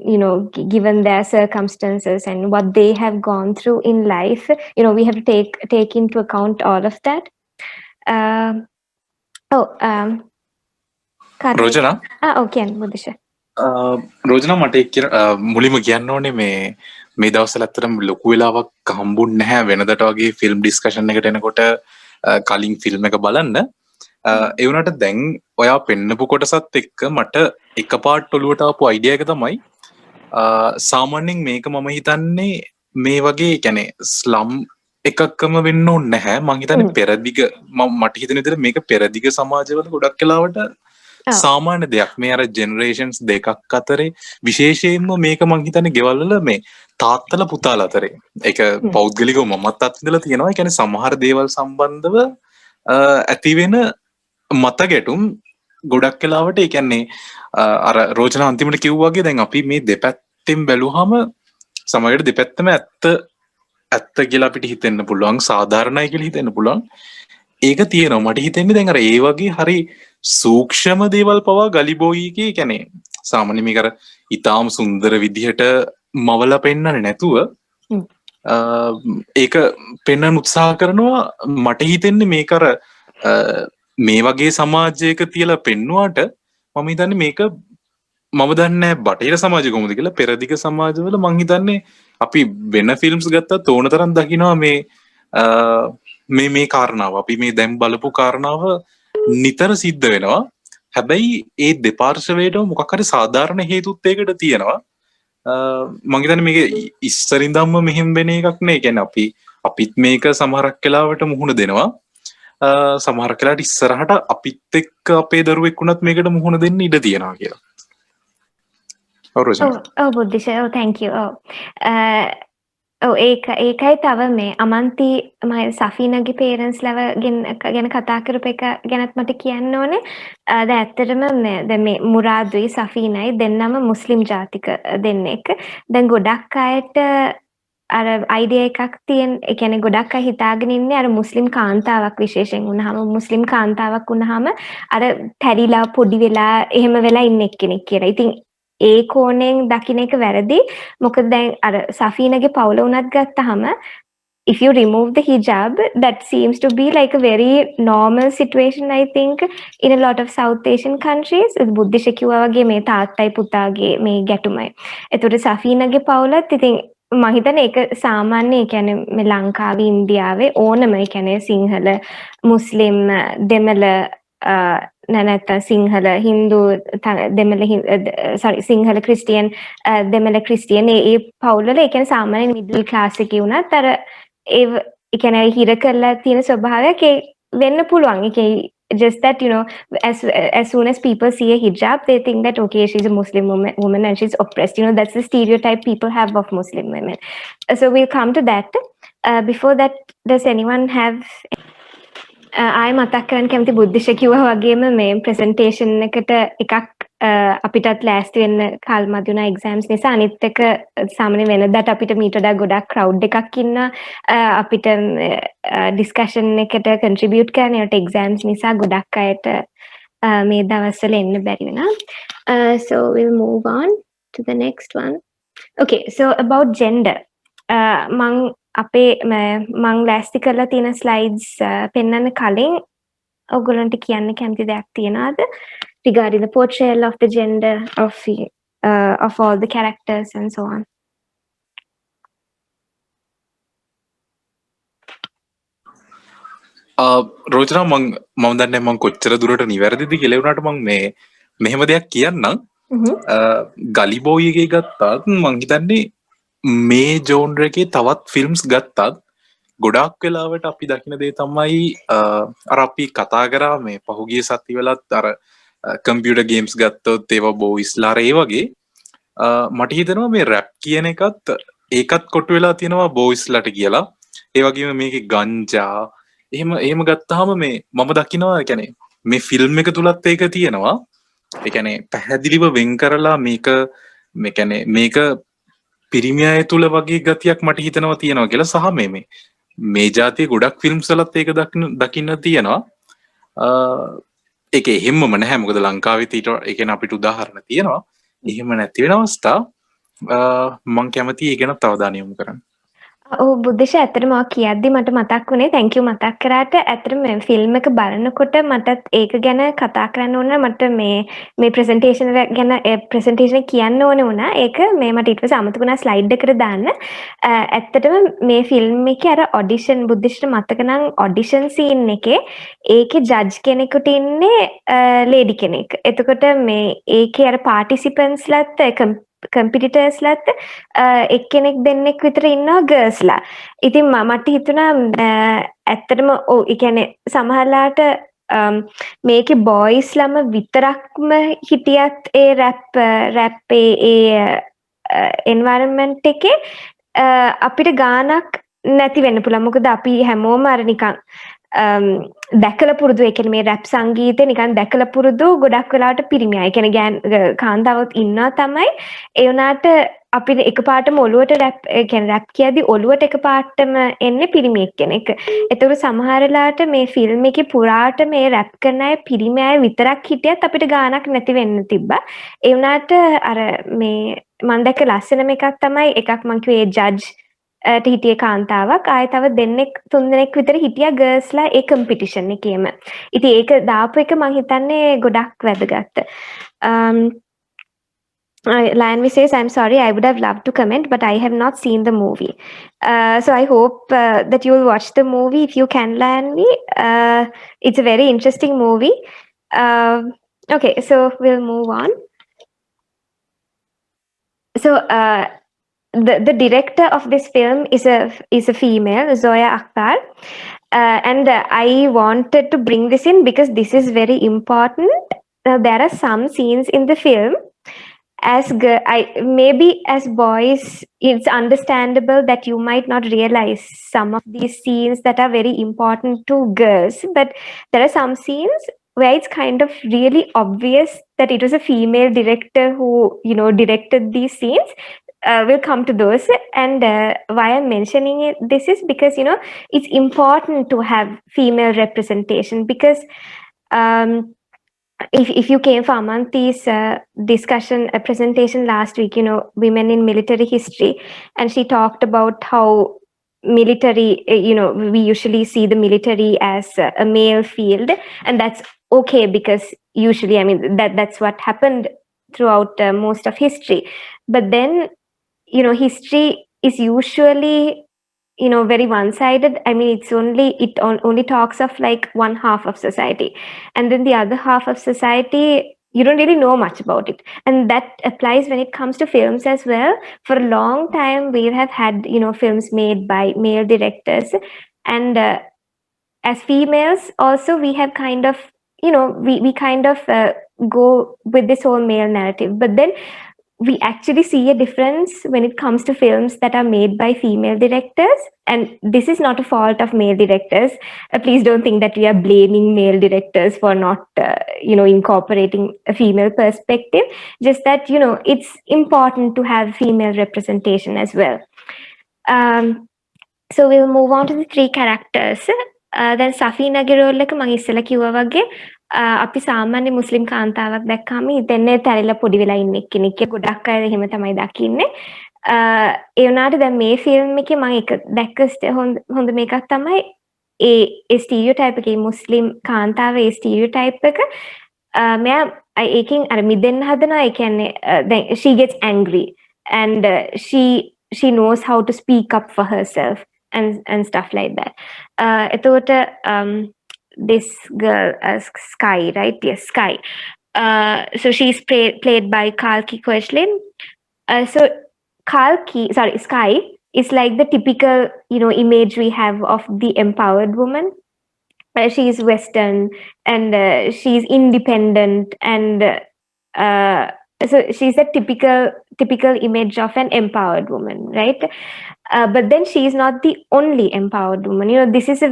[SPEAKER 1] given their circumstances and what they have gone through in life, we have to take into account all of that. Oh,
[SPEAKER 3] රෝජනා
[SPEAKER 1] okay, Buddhisha.
[SPEAKER 3] රෝජනා මට මුලින්ම කියන්න ඕනේ මේ දවස්වල ඇත්තටම ලොකු වෙලාවක් හම්බුන්නේ නැහැ වෙනදට වගේ ෆිල්ම් ඩිස්කෂන් එකට එනකොට කලින් ෆිල්ම් එක බලන්න. ඒ වුණාට දැන් ඔයා පෙන්නපු කොටසත් එක්ක මට එකපාරට ඔලුවට ආපු අයිඩියා එක තමයි සාමාන්‍යයෙන් මේක මම හිතන්නේ මේ වගේ කියන්නේ ස්ලම් එකක්ම වෙන්න ඕනේ නැහැ. මං හිතන්නේ පෙරදිග මට හිතෙන විදිහට මේක පෙරදිග සමාජවල ගොඩක් වෙලාවට සාමාන්‍ය දෙයක්. මේ අර ජෙනරේෂන්ස් දෙකක් අතරේ විශේෂයෙන්ම මේක මං හිතන්නේ ගෙවල් වල මේ තාත්තලා පුතාලා අතරේ ඒක පෞද්ගලිකව මමත් අත්විඳලා තියෙනවා. ඒ කියන්නේ සමහර දේවල් සම්බන්ධව ඇති වෙන මත ගැටුම් ගොඩක් වෙලාවට ඒ කියන්නේ අර රෝචනා අන්තිමට කිව්වා වගේ දැන් අපි මේ දෙපැත්තෙන් බැලුවහම සමහරවිට දෙපැත්තම ඇත්ත කියලා අපිට හිතෙන්න පුළුවන්, සාධාරණයි කියලා හිතෙන්න පුළුවන්. ඒක තියෙනවා. මට හිතෙන්නේ දැන් අර ඒ වගේ හරි සූක්ෂම දේවල් පවා ගලි බොයිගේ කියන්නේ සාමාන්‍ය මේක අර ඊටාම් සුන්දර විදිහට මවලා පෙන්නන්නේ නැතුව ඒක පෙන්වන්න උත්සාහ කරනවා. මට හිතෙන්නේ මේක අර මේ වගේ සමාජයක තියලා පෙන්නුවාට මම හිතන්නේ මේක මම දන්නේ බටහිර සමාජය කොහොමද කියලා. පෙරදිග සමාජවල මං හිතන්නේ අපි වෙන ෆිල්ම්ස් ගත්තත් ඕන තරම් දකිනවා මේ කාරණාව. අපි මේ දැන් බලපු කාරණාව නිතර සිද්ධ වෙනවා. හැබැයි ඒ දෙපාර්ශවයටම මොකක් හරි සාධාරණ හේතුත් ඒකට තියෙනවා. මං හිතන්නේ මේක ඉස්සරින්දම්ම මෙහෙම වෙන එකක් නේ. කියන්නේ අපිත් මේක සමහරක් වෙලාවට මුහුණ දෙනවා. සමහරක් වෙලාවට ඉස්සරහට අපිත් එක්ක අපේ දරුවෙක් වුණත් මේකට මුහුණ දෙන්න ඉඩ තියෙනවා කියලා.
[SPEAKER 1] Buddhisha. Thank you. ඒකයි තව මේ අමන්ති මම සෆීනගේ පේරන්ට්ස් ලව ගැන කතා කරපු එක ගැනත් මට කියන්න ඕනේ. දැන් ඇත්තටම දැන් මේ මුරාදුයි සෆීනයි දෙන්නම මුස්ලිම් ජාතික දෙන්නෙක්. දැන් ගොඩක් අයට අර අයිඩියා එකක් තියෙන, ඒ කියන්නේ ගොඩක් අය හිතාගෙන ඉන්නේ අර මුස්ලිම් කාන්තාවක් විශේෂයෙන් වුණාම, මුස්ලිම් කාන්තාවක් වුණාම අර තැරිලා පොඩි වෙලා එහෙම වෙලා ඉන්න එක්කෙනෙක් කියලා. ඉතින් ඒ කෝණයෙන් දකින්න එක වැරදි. මොකද දැන් අර සෆීනගේ පවුල උනත් ගත්තහම if you remove the hijab, that seems to be like a very normal situation, I think, in a lot of South Asian countries. බුද්ධිෂ කිව්වා වගේ මේ තාත්තයි පුතාගේ මේ ගැටුමයි. ඒතකොට සෆීනගේ පවුලත් ඉතින් මම හිතන්නේ ඒක සාමාන්‍ය, ඒ කියන්නේ මේ ලංකාවේ ඉන්දියාවේ ඕනම, ඒ කියන්නේ සිංහල මුස්ලිම් දෙමළ නැත්නම් සිංහල හින්දු දෙමළ සිංහල ක්‍රිස්තියන් දෙමළ ක්‍රිස්තියන් ඒ පවුල්වල ඒ කියන්නේ සාමාන්‍ය මිඩල් ක්ලාස් එකේ වුණත් අර ඒ කියන්නේ හිර කරලා තියෙන ස්වභාවයක් වෙන්න පුළුවන්. ඒකේ just that, as soon as people see a hijab, they think that okay, she's a Muslim woman and she's oppressed. That's the stereotype people have of Muslim women. So we'll come to that. Before that, does anyone have ආයෙ මතක් කරන්න කැමති බුද්ධිෂ කිව්වා වගේම මේ presentation එකට එකක් අපිටත් ලෑස්ති වෙන්න කල් මදි වුණා එක්සෑම්ස් නිසා. අනිත් එක සාමාන්‍ය වෙනදාට අපිට මීට වඩා ගොඩක් ක්‍රවුඩ් එකක් ඉන්නවා අපිට ඩිස්කෂන් එකට කන්ට්‍රිබියුට් කරන්න. ඒකට එක්සෑම්ස් නිසා ගොඩක් අයට මේ දවස්වල එන්න බැරි වෙනවා. So we'll move on to the next one. Okay, so about gender. මං ලෑස්ති කරලා තියෙන ස්ලයිඩ්ස් පෙන්වන්න කලින් ඔයගොල්ලන්ට කියන්න කැමති දෙයක් තියනවාද regarding the portrayal of the gender of all the characters and so on?
[SPEAKER 3] රෝචනා මම දන්නේ මම කොච්චර දුරට නිවැරදිද කියලා. උනාට මම මෙහෙම දෙයක් කියන්නම්. ගලි බෝයි එකේ ගත්තාත් මං හිතන්නේ මේ ජෝන්ර් එකේ තවත් ෆිල්ම්ස් ගත්තත් ගොඩාක් වෙලාවට අපි දකින දේ තමයි අර අපි කතා කරා මේ පහුගිය සතිවලත් අර කම්පියුටර් ගේම්ස් ගත්තොත් ඒවා බෝයිස්ලා ඒ වගේ මට හිතෙනවා මේ රැප් කියන ඒකත් කොටු වෙලා තියෙනවා බෝයිස්ලාට කියලා. ඒ වගේම මේකේ ගංජා එහෙම ගත්තාම මම දකිනවා කියන්නේ මේ ෆිල්ම් එක තුලත් ඒක තියෙනවා. ඒ කියන්නේ පැහැදිලිව වෙන් කරලා මේක පිරිමි අය තුල වගේ ගතියක් මට හිතෙනවා තියෙනවා කියලා. සහ මේ જાතිය ගොඩක් ෆිල්ම්ස් වලත් ඒක දකින්න තියෙනවා. ඒක එහෙම්මම නැහැ. මොකද ලංකාවෙත් ඊට ඒ කියන්නේ අපිට උදාහරණ තියෙනවා. එහෙම නැති වෙන අවස්ථා මං කැමති ඒ ගැන අවධානය යොමු කරන්න.
[SPEAKER 1] බුද්ධිෂ ඇත්තටම ඔය කියද්දි මට මතක් වුණේ thank you මතක් කරාට ඇත්තටම මේ ෆිල්ම් එක බලනකොට මටත් ඒක ගැන කතා කරන්න ඕන මට මේ ප්‍රසන්ටේෂන් ගැන ප්‍රසන්ටේෂන් කියන්න ඕන වුණා. ඒක මේ මට ඊට පස්සේ අමතක වුණා ස්ලයිඩ් එකට දාන්න. ඇත්තටම මේ ෆිල්ම් එකේ අර ඔඩිෂන් බුද්ධිෂ්ට මතක නම් ඔඩිෂන් සීන් එකේ ඒකේ ජජ් කෙනෙකුට ඉන්නේ ලේඩි කෙනෙක්. එතකොට මේ ඒකේ අර පාටිසිපන්ට්ස්ලත් කම්පිටිටර්ස්ලත් එක්කෙනෙක් දෙන්නෙක් විතර ඉන්නවා ගර්ල්ස්ලා. ඉතින් මට හිතුණා ඇත්තටම ඔව් ඒ කියන්නේ සමහරලාට මේකේ බොයිස්ලම විතරක්ම හිටියත් ඒ රැප් ඒ එන්වයරන්මන්ට් එකේ අපිට ගානක් නැති වෙන්න පුළුවන්. මොකද අපි හැමෝම අර නිකන් දැකලා පුරුදු ඒ කියන්නේ මේ රැප් සංගීතේ නිකන් දැකලා පුරුදු ගොඩක් වෙලාවට පිරිමි අය. ඒ කියන්නේ කාන්තාවොත් ඉන්නවා තමයි. ඒ වුණාට අපිට එකපාරටම ඔළුවට රැප් ඒ කියන්නේ රැප් කියද්දි ඔළුවට එකපාරටම එන්නේ පිරිමි එක්කෙනෙක්. ඒතකොට සමහර වෙලාවට මේ ෆිල්ම් එකේ පුරාට මේ රැප් කරන අය පිරිමි අය විතරක් හිටියත් අපිට ගානක් නැති වෙන්න තිබ්බා. ඒ වුණාට අර මේ මම දැක්ක ලස්සනම එකක් තමයි එකක් මං කිව්වේ ජජ් හිටිය කාන්තාවක් ආයෙ තව දෙන්නෙක් තුන් දෙනෙක් විතර හිටියා ගර්ල්ස්ලා ඒ කම්පිටිෂන් එකේම. ඉතින් ඒක දාපු එක මං හිතන්නේ ගොඩක් වැදගත්. Lanvi says, I'm sorry, I would have loved to comment, but I have not seen the movie. So I hope that you will watch the movie if you can, Lanvi. It's a very interesting movie. Okay, so we'll move on. So the director of this film is a female, Zoya Akhtar. And I wanted to bring this in because this is very important. There are some scenes in the film maybe as boys, it's understandable that you might not realize some of these scenes that are very important to girls, but there are some scenes where it's kind of really obvious that it was a female director who, directed these scenes. We'll come to those. And why I'm mentioning this is because, it's important to have female representation because if you came for Amanthee's presentation last week, women in military history, and she talked about how military, we usually see the military as a male field, and that's okay because usually, I mean, that's what happened throughout most of history. But then, history is usually very one-sided. I mean, it only talks of like one half of society, and then the other half of society you don't really know much about it. And that applies when it comes to films as well. For a long time we have had films made by male directors, and as females also we have kind of we kind of go with this whole male narrative, but then we actually see a difference when it comes to films that are made by female directors. And this is not a fault of male directors. Please don't think that we are blaming male directors for not, incorporating a female perspective. Just that, it's important to have female representation as well. So we'll move on to the three characters. Then Safinaගේ role එක මම ඉස්සෙල්ලා කිව්වා වගේ අපි සාමාන්‍ය මුස්ලිම් කාන්තාවක් දැක්කම හිතන්නේ තැරිලා පොඩි වෙලා ඉන්න කෙනෙක්. ගොඩක් අය එහෙම තමයි දකින්නේ. ඒ වුණාට දැන් මේ ෆිල්ම් එකේ මම එක දැක්ක හොඳ මේකක් තමයි ඒ ස්ටීරියෝටයිප් එකේ මුස්ලිම් කාන්තාවේ ඒ ස්ටීරියෝටයිප් එක මෙයා ඒකෙන් අර මිදෙන්න හදනවා. ඒ කියන්නේ දැන් she gets angry and she knows how to speak up for herself and stuff like that. This girl, Sky, right? Yes, Sky. So she's played by Kalki Queshlin. So Sky is like the typical, image we have of the empowered woman. She's Western and she's independent, and so she's a typical image of an empowered woman, right? But then she is not the only empowered woman. This is a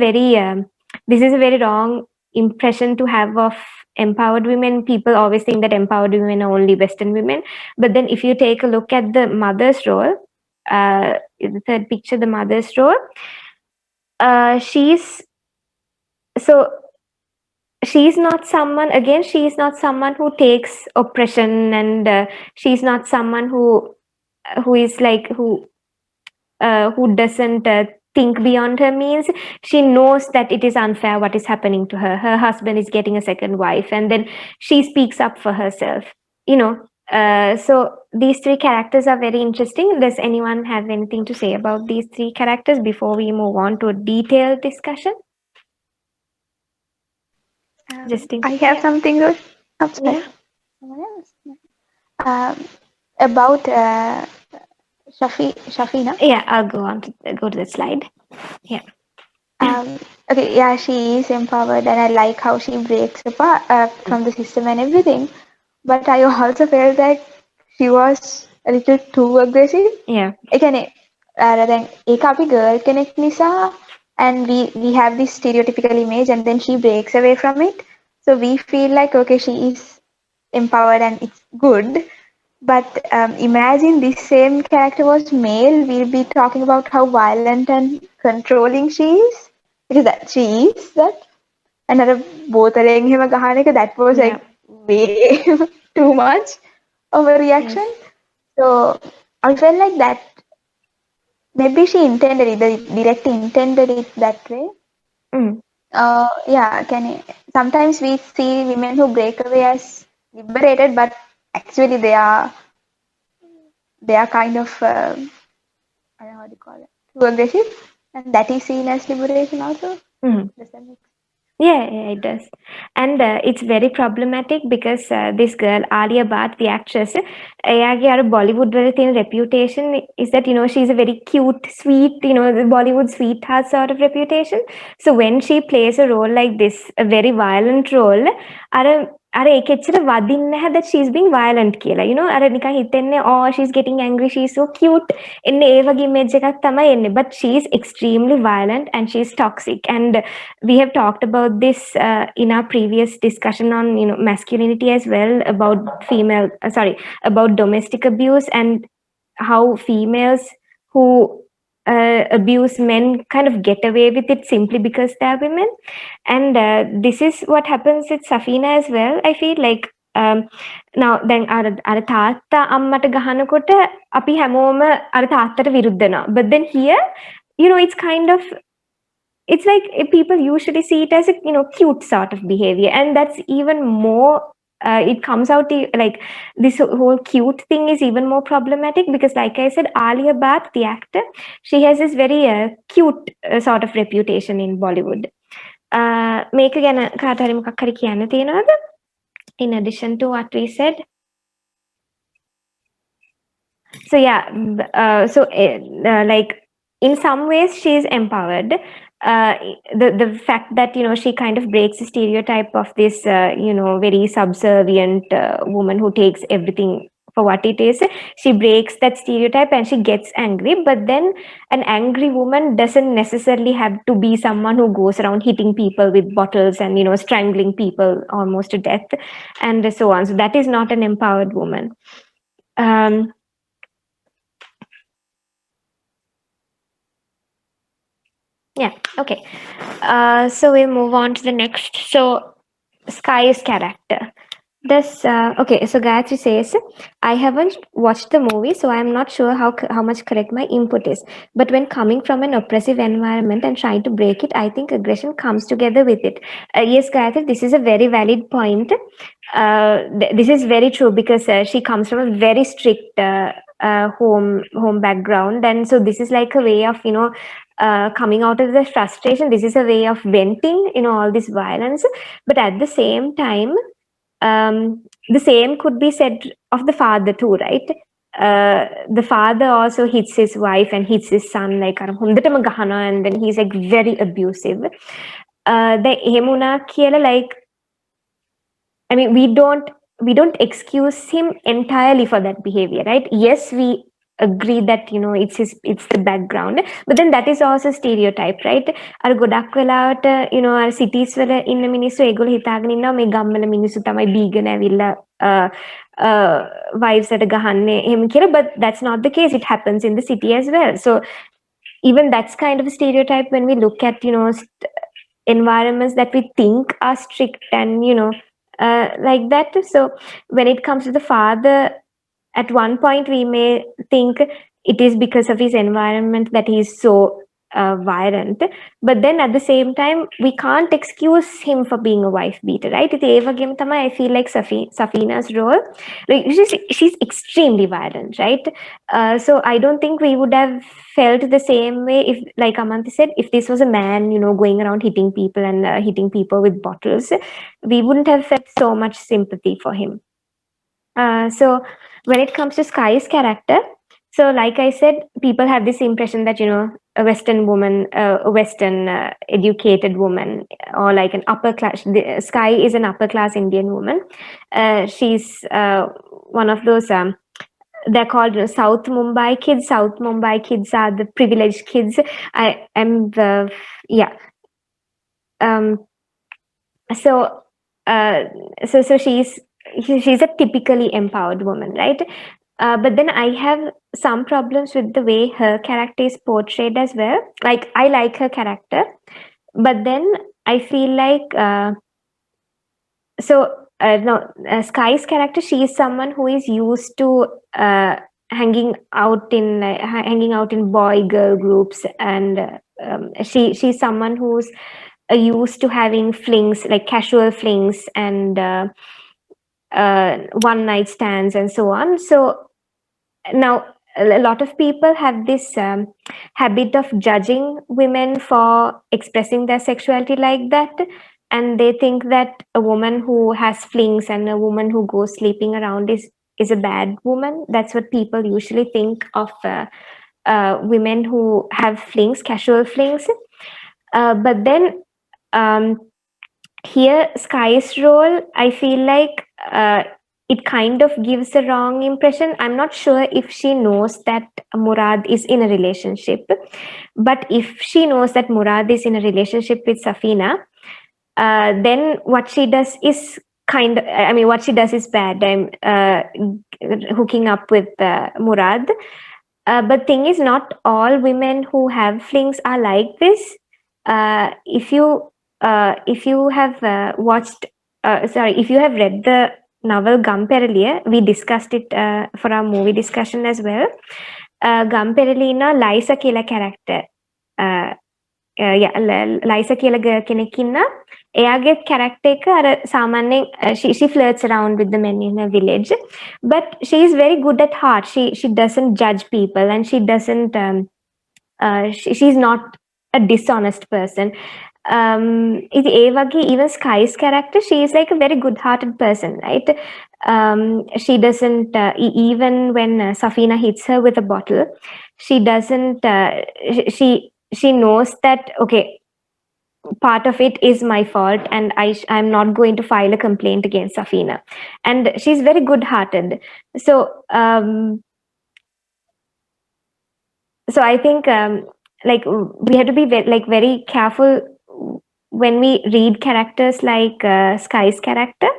[SPEAKER 1] very wrong impression to have of empowered women. People always think that empowered women are only Western women. But then if you take a look at the mother's role, the third picture, the mother's role, she's she's not someone, again, she's not someone who takes oppression, and she's not someone who is like who doesn't think beyond her means. She knows that it is unfair what is happening to her. Her husband is getting a second wife, and then she speaks up for herself, you know. So these three characters are very interesting. Does anyone have anything to say about these three characters before we move on to a detailed discussion? Justin.
[SPEAKER 2] I have something good. I'm sorry.
[SPEAKER 1] Yeah.
[SPEAKER 2] Someone else? About Shafina.
[SPEAKER 1] Yeah, I'll go to the slide. Yeah.
[SPEAKER 2] Okay, yeah, she is empowered, and I like how she breaks apart from the system and everything. But I also felt that she was a little too aggressive.
[SPEAKER 1] Yeah.
[SPEAKER 2] ඒ කියන්නේ දැන් ඒක අපි girl කෙනෙක් නිසා and we have this stereotypical image and then she breaks away from it. So we feel like okay, she is empowered and it's good. But imagine this same character was male, we'll be talking about how violent and controlling she is. Because that she is that. And බෝතලයෙන් එහෙම ගහන එක, that was like way too much of a reaction. So I felt like that maybe she intended it, the director intended it that way. Yeah, sometimes we see women who break away as liberated, but actually they are kind of I don't know how to call it, too aggressive, and that is seen as liberation also. Does that make sense?
[SPEAKER 1] Yeah, it does. And it's very problematic because this girl, Alia Bhatt, the actress, එයාගේ අර Bollywood වල තියෙන reputation is that, you know, she's a very cute, sweet, you know, the Bollywood sweetheart sort of reputation. So when she plays a role like this, a very violent role, අර ඒක එච්චර වදින්නේ නැහැ that she's being violent කියලා. You know, අර නිකන් හිතෙන්නේ oh she's getting angry, she's so cute. එන්නේ ඒ වගේ image එකක් තමයි එන්නේ. But she's extremely violent and she's toxic. And we have talked about this in our previous discussion on, you know, masculinity as well, about about domestic abuse and how females who abuse men kind of get away with it simply because they're women. And this is what happens with Safina as well, I feel like. Now then අර තාත්තා අම්මට ගහනකොට අපි හැමෝම අර තාත්තට විරුද්ධ වෙනවා. But then here, you know, it's kind of, it's like people usually see it as a, you know, cute sort of behavior, and that's even more it comes out like this whole cute thing is even more problematic because, like I said, Alia Bhatt, the actor, she has this very cute sort of reputation in Bollywood. මේක ගැන කාට හරි මොකක් හරි කියන්න තියෙනවද in addition to what we said? So yeah, like in some ways she is empowered. The fact that, you know, she kind of breaks the stereotype of this you know, very subservient woman who takes everything for what it is. She breaks that stereotype and she gets angry, but then an angry woman doesn't necessarily have to be someone who goes around hitting people with bottles and, you know, strangling people almost to death and so on. So that is not an empowered woman. Yeah, okay. So we'll move on to the next. So Sky's character. Okay, so Gayatri says, I haven't watched the movie, so I'm not sure how much correct my input is. But when coming from an oppressive environment and trying to break it, I think aggression comes together with it. Yes, Gayatri, this is a very valid point. This is very true because she comes from a very strict home background, and so this is like a way of, you know, coming out of the frustration. This is a way of venting, you know, all this violence. But at the same time, the same could be said of the father too, right? The father also hits his wife and hits his son like හොඳටම ගහනවා, and then he's like very abusive. The එහෙම කියලා, like, I mean, we don't excuse him entirely for that behavior, right? Yes, we agree that, you know, it's the background, but then that is also stereotype, right? අර ගොඩක් වෙලාවට, you know, අර cities වල ඉන්න මිනිස්සු ඒගොල්ලෝ හිතාගෙන ඉන්නවා මේ ගම්වල මිනිස්සු තමයි බීගන ඇවිල්ලා wives අට ගහන්නේ එහෙම කියලා, but that's not the case. It happens in the city as well. So even that's kind of a stereotype when we look at, you know, environments that we think are strict and like that. So when it comes to the father, at one point we may think it is because of his environment that he is so violent, but then at the same time we can't excuse him for being a wife beater, right? I feel like Safina's role, like she's extremely violent, right? So I don't think we would have felt the same way if, like Amanthee said, if this was a man, going around hitting people and hitting people with bottles, we wouldn't have felt so much sympathy for him. So when it comes to Sky's character, so like I said, people have this impression that a Western woman, a Western educated woman, or like an upper class. Sky is an upper class Indian woman. She's one of those. They're called South Mumbai kids. South Mumbai kids are the privileged kids. I am the yeah. Um, so so she's a typically empowered woman, right? But then I have some problems with the way her character is portrayed as well. Like, I like her character, but then I feel like no, Sky's character, she is someone who is used to hanging out in boy girl groups, and she's someone who's used to having flings, like casual flings, and one night stands and so on. So now a lot of people have this habit of judging women for expressing their sexuality like that, and they think that a woman who has flings and a woman who goes sleeping around is a bad woman. That's what people usually think of women who have flings, casual flings. But then here, Sky's role, I feel like it kind of gives a wrong impression. I'm not sure if she knows that Murad is in a relationship, but if she knows that Murad is in a relationship with Safina, then what she does is what she does is bad. I'm hooking up with Murad. But thing is, not all women who have flings are like this. If you have if you have read the novel Gamperaliya, we discussed it for our movie discussion as well. Gamperalina Liza කියලා character. Liza කියලා කෙනෙක් ඉන්නා. එයාගේ character එක අර සාමාන්‍යයෙන් she flirts around with the men in her village, but she is very good at heart. She doesn't judge people, and she doesn't she's not a dishonest person. Even Sky's character, she is like a very good-hearted person, right? She doesn't even when Safina hits her with a bottle, she doesn't. She knows that, okay, part of it is my fault, and I'm not going to file a complaint against Safina, and she's very good-hearted. So I think like we have to be very careful when we read characters like Sky's character,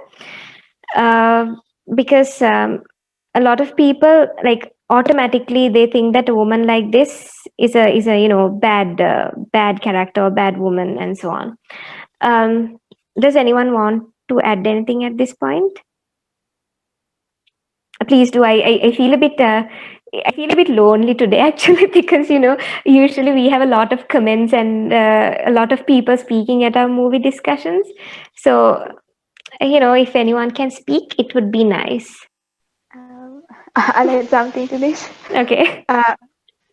[SPEAKER 1] because a lot of people, like, automatically they think that a woman like this is a bad character or bad woman and so on. Does anyone want to add anything at this point? Please do. I feel a bit lonely today, actually, because usually we have a lot of comments and a lot of people speaking at our movie discussions. So if anyone can speak, it would be nice.
[SPEAKER 2] I'll add something to this.
[SPEAKER 1] Okay.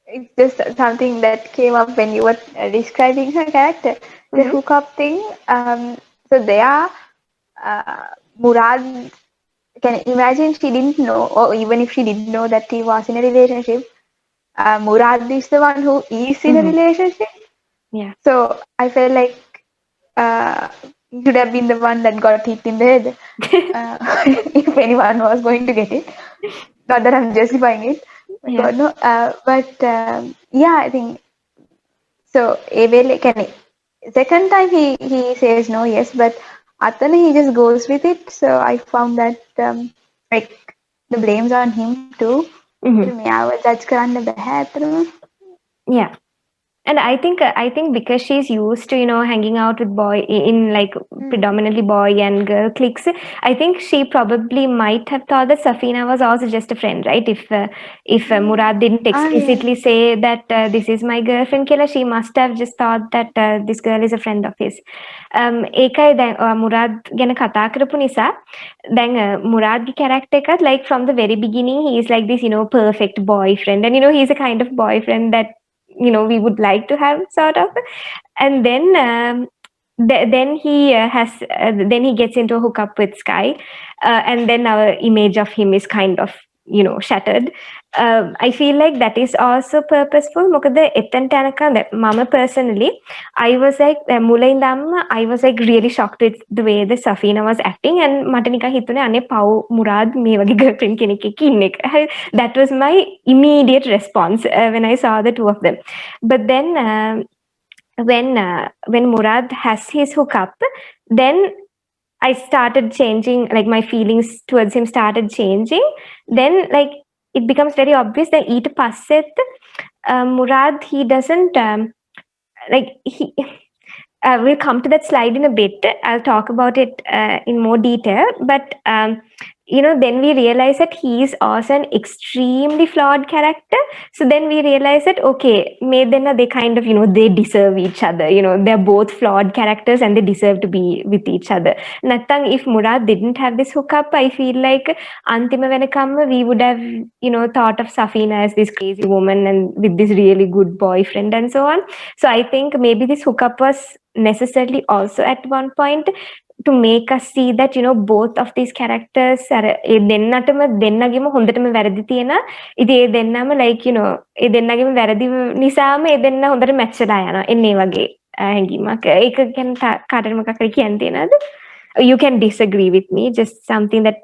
[SPEAKER 2] It's just something that came up when you were describing her character. The hookup thing. So there, Murad, can imagine she didn't know, or even if she didn't know that he was in a relationship, Murad is the one who is in a relationship.
[SPEAKER 1] Yeah.
[SPEAKER 2] So I felt like he should have been the one that got hit in the head, if anyone was going to get it. Not that I'm justifying it.
[SPEAKER 1] Yeah.
[SPEAKER 2] God, no. Yeah, I think so. Second time he says no, yes, but Atana he just goes with it. So I found that like the blame's on him too.
[SPEAKER 1] Yeah. And I think because she's used to hanging out with boy in like predominantly boy and girl cliques, I think she probably might have thought that Safina was also just a friend, right? If Murad didn't explicitly say that this is my girlfriend killer, she must have just thought that this girl is a friend of his. ඒකයි දැන් මුරාද් ගැන කතා කරපු නිසා දැන් මුරාද්ගේ character එකත් like from the very beginning he is like this perfect boyfriend, and he's a kind of boyfriend that we would like to have sort of. And then then he gets into a hookup with Sky, and then our image of him is kind of shattered. I feel like that is also purposeful. මොකද එතනට යනකම් මම personally I was like මුල ඉඳන්ම I was like really shocked with the way the Safina was acting, and මට නිකන් හිතුනේ අනේ පව් මුරාද් මේ වගේ girlfriend කෙනෙක් එක්ක ඉන්න එක. That was my immediate response when I saw the two of them. But then when Murad has his hookup, then I started changing, like my feelings towards him started changing. Then like it becomes very obvious that ඊට පස්සෙත් Murad, he doesn't like he we'll come to that slide in a bit. I'll talk about it in more detail, but then we realize that he is also an extremely flawed character. So then we realize that okay, they kind of they deserve each other. They're both flawed characters and they deserve to be with each other. Nathang, if Murad didn't have this hookup, I feel like antima venakamma we would have thought of Safina as this crazy woman and with this really good boyfriend and so on. So I think maybe this hookup was necessarily also at one point to make us see that both of these characters are දෙන්නටම දෙන්නගෙම හොඳටම වැරදි තියෙනවා. ඉතින් ඒ දෙන්නම like ඒ දෙන්නගෙම වැරදි නිසාම ඒ දෙන්න හොඳට මැච් වෙලා යනවා. එන්නේ වගේ හැඟීමක්. ඒක ගැන කාටද මොකක් හරි කියන්න තියෙනවද? You can disagree with me, just something that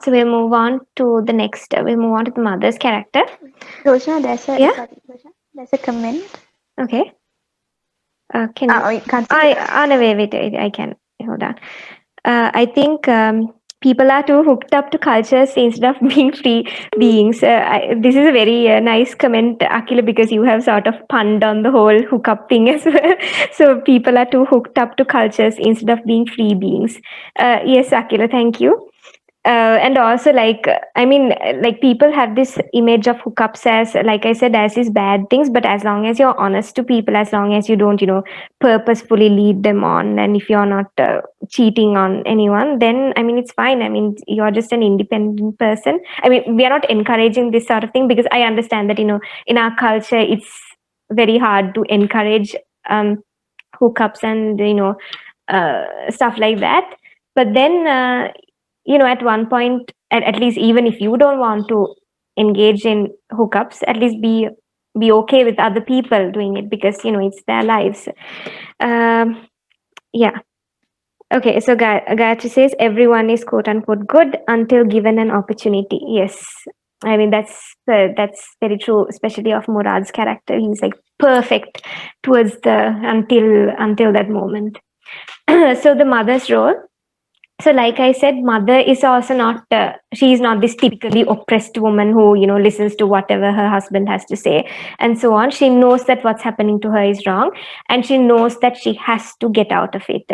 [SPEAKER 1] So we'll move on to the next. We'll move on to the mother's character.
[SPEAKER 2] Rochana, there's a comment.
[SPEAKER 1] Okay. Can
[SPEAKER 2] you can't see it.
[SPEAKER 1] No, wait, I can. Hold on. I think people are too hooked up to cultures instead of being free beings. This is a very nice comment, Akila, because you have sort of punned on the whole hookup thing as well. So people are too hooked up to cultures instead of being free beings. Yes, Akila, thank you. And also like people have this image of hookups as, like I said, as is bad things, but as long as you're honest to people, as long as you don't purposefully lead them on, and if you're not cheating on anyone, then it's fine. You're just an independent person. We are not encouraging this sort of thing, because I understand that in our culture it's very hard to encourage hookups and stuff like that. But then at one point, at least even if you don't want to engage in hookups, at least be okay with other people doing it, because it's their lives. Yeah. Okay, so Gayatri says everyone is quote unquote good until given an opportunity. Yes, that's very true, especially of Murad's character. He's like perfect towards the until that moment. So the mother's role. So like I said, mother is also not, she is not this typically oppressed woman who, listens to whatever her husband has to say and so on. She knows that what's happening to her is wrong, and she knows that she has to get out of it.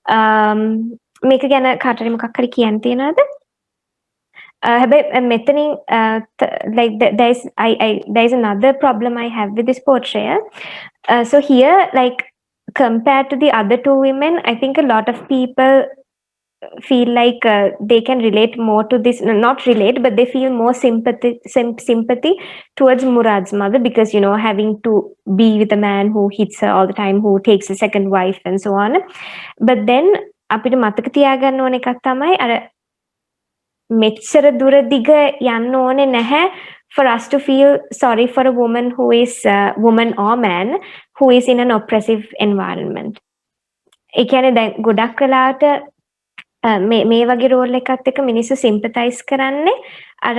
[SPEAKER 1] මේක ගැන කාටරි මොකක් හරි කියන්න තියනවද? හැබැයි මෙතනින් like there is another problem I have with this portrayal. So here, like compared to the other two women, I think a lot of people feel like they can relate more to this, not relate, but they feel more sympathy towards Murad's mother, because having to be with a man who hits her all the time, who takes a second wife and so on. But then අපිට මතක තියාගන්න ඕන එකක් තමයි අර මෙච්චර දුර දිග යන්න ඕනේ නැහැ for us to feel sorry for a woman who is woman or man who is in an oppressive environment. ඒ කියන්නේ දැන් ගොඩක් වෙලාවට මේ වගේ රෝල් එකත් එක්ක මිනිස්සු සිම්පතයිස් කරන්නේ අර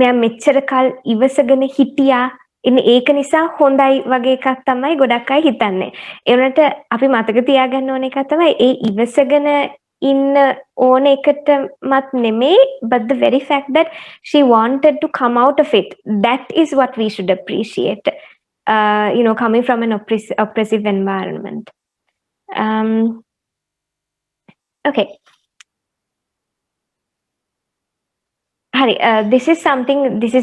[SPEAKER 1] මෙයා මෙච්චර කල් ඉවසගෙන හිටියා ඉන්නේ ඒක නිසා හොඳයි වගේ එකක් තමයි ගොඩක් අය හිතන්නේ. ඒ වුණාට අපි මතක තියාගන්න ඕන එකක් තමයි ඒ ඉවසගෙන ඉන්න ඕන එකටමත් නෙමෙයි, but the very fact that she wanted to come out of it, that is what we should appreciate. coming from an oppressive environment. Okay. Hari, this is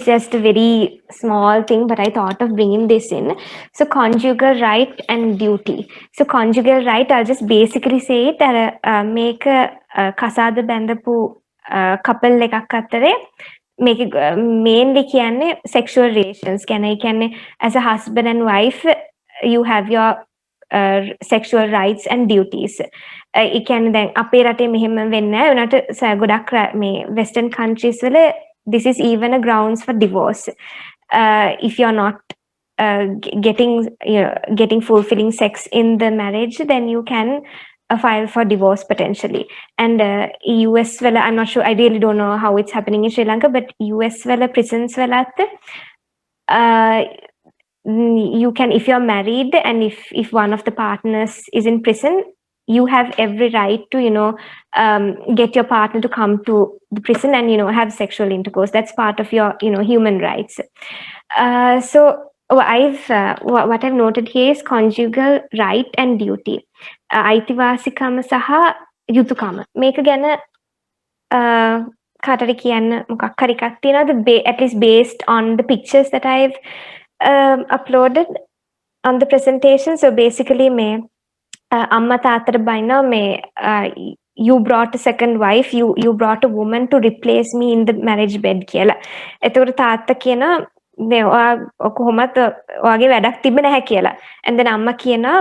[SPEAKER 1] just a very small thing, but I thought of bringing this in. So, conjugal right and duty. So, conjugal right, I'll just basically say it, make a kasada bandapu couple එකක් අතරේ මේක mainly කියන්නේ sexual relations. කියන්නේ as a husband and wife, you have your sexual rights and duties. ඒ කියන්නේ දැන් අපේ රටේ මෙහෙම වෙන්නේ නැහැ. උනට ගොඩක් මේ western countries වල this is even a grounds for divorce. If you're not getting fulfilling sex in the marriage, then you can file for divorce potentially. And US wala, I'm not sure, I really don't know how it's happening in Sri Lanka, but US wala prisons walatte you can, if you're married and if one of the partners is in prison, you have every right to get your partner to come to the prison and have sexual intercourse. That's part of your human rights. So what I've noted here is conjugal right and duty. අයිතිවාසිකම සහ යුතුකම මේක ගැන කාටට කියන්න මොකක් හරි එකක් තියෙනවද, at least based on the pictures that I've uploaded on the presentation. So basically මේ අම්මා තාත්තට බයිනවා මේ you brought a second wife, you brought a woman to replace me in the marriage bed කියලා. එතකොට තාත්තා කියනවා මේ ඔයා කොහොමද ඔයාගේ වැඩක් තිබ්බ නැහැ කියලා. And then අම්මා කියනවා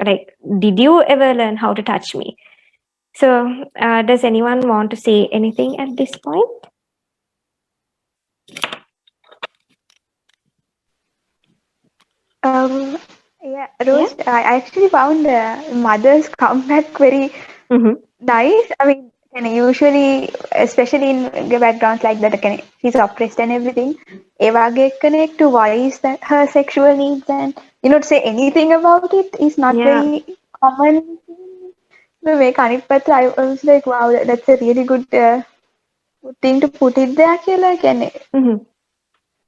[SPEAKER 1] like, did you ever learn how to touch me? So does anyone want to say anything at this point?
[SPEAKER 2] Yeah, Rose, I actually found mother's comeback very nice. I mean, usually, especially in backgrounds like that, she's oppressed and everything. Eva connect to voice that her sexual needs and to say anything about it is not very common. So I was like, wow, that's a really good thing to put it there,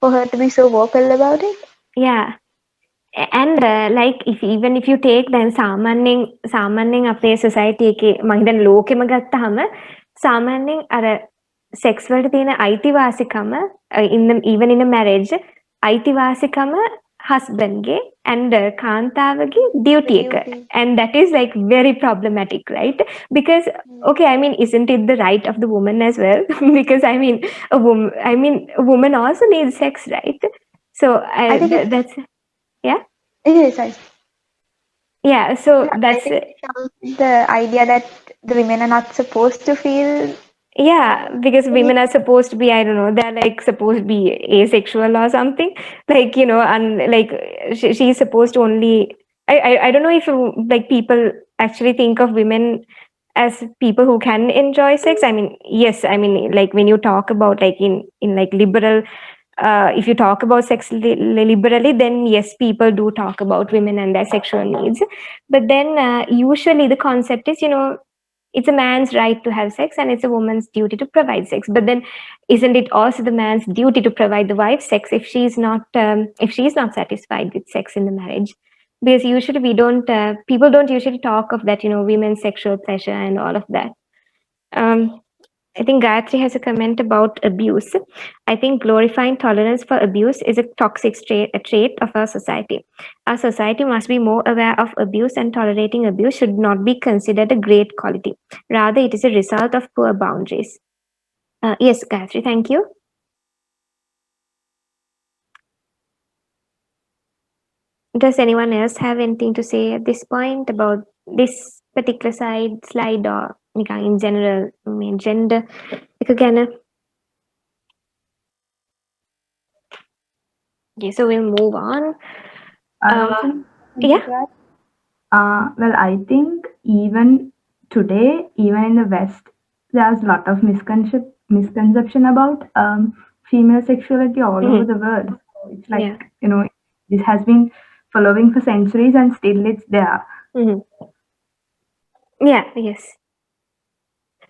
[SPEAKER 2] for her to be so vocal about it.
[SPEAKER 1] Yeah. And like even if you take then සාමාන්‍යයෙන් අපේ society එකේ මම හිතන්නේ ලෝකෙම ගත්තාම සාමාන්‍යයෙන් අර sex වලට තියෙන අයිතිවාසිකම even in a marriage අයිතිවාසිකම husband ගේ and කාන්තාවගේ duty එක, and that is like very problematic, right? Because okay, I mean, isn't it the right of the woman as well? Because I mean a woman also needs sex, right? So
[SPEAKER 2] I think
[SPEAKER 1] that's yeah.
[SPEAKER 2] Yes,
[SPEAKER 1] yeah, so that's
[SPEAKER 2] the idea that the women are not supposed to feel.
[SPEAKER 1] Yeah, because women are supposed to be, I don't know, they're like supposed to be asexual or something, like and like she's supposed to only I don't know if like people actually think of women as people who can enjoy sex. I mean, yes, I mean, like when you talk about like in like liberal if you talk about sex liberally, then yes, people do talk about women and their sexual needs. But then usually the concept is, it's a man's right to have sex and it's a woman's duty to provide sex. But then isn't it also the man's duty to provide the wife sex if she's not satisfied with sex in the marriage? Because usually people don't usually talk of that, women's sexual pleasure and all of that. I think Gayatri has a comment about abuse. I think glorifying tolerance for abuse is a toxic trait of our society. Our society must be more aware of abuse, and tolerating abuse should not be considered a great quality. Rather, it is a result of poor boundaries. Yes, Gayatri, thank you. Does anyone else have anything to say at this point about this particular slide or in general, I mean, gender? Again, okay, so we'll move on. Yeah.
[SPEAKER 4] Well, I think even today, even in the West, there's a lot of misconception about female sexuality all over the world. So it's like, this has been following for centuries and still it's there.
[SPEAKER 1] Yeah, yes.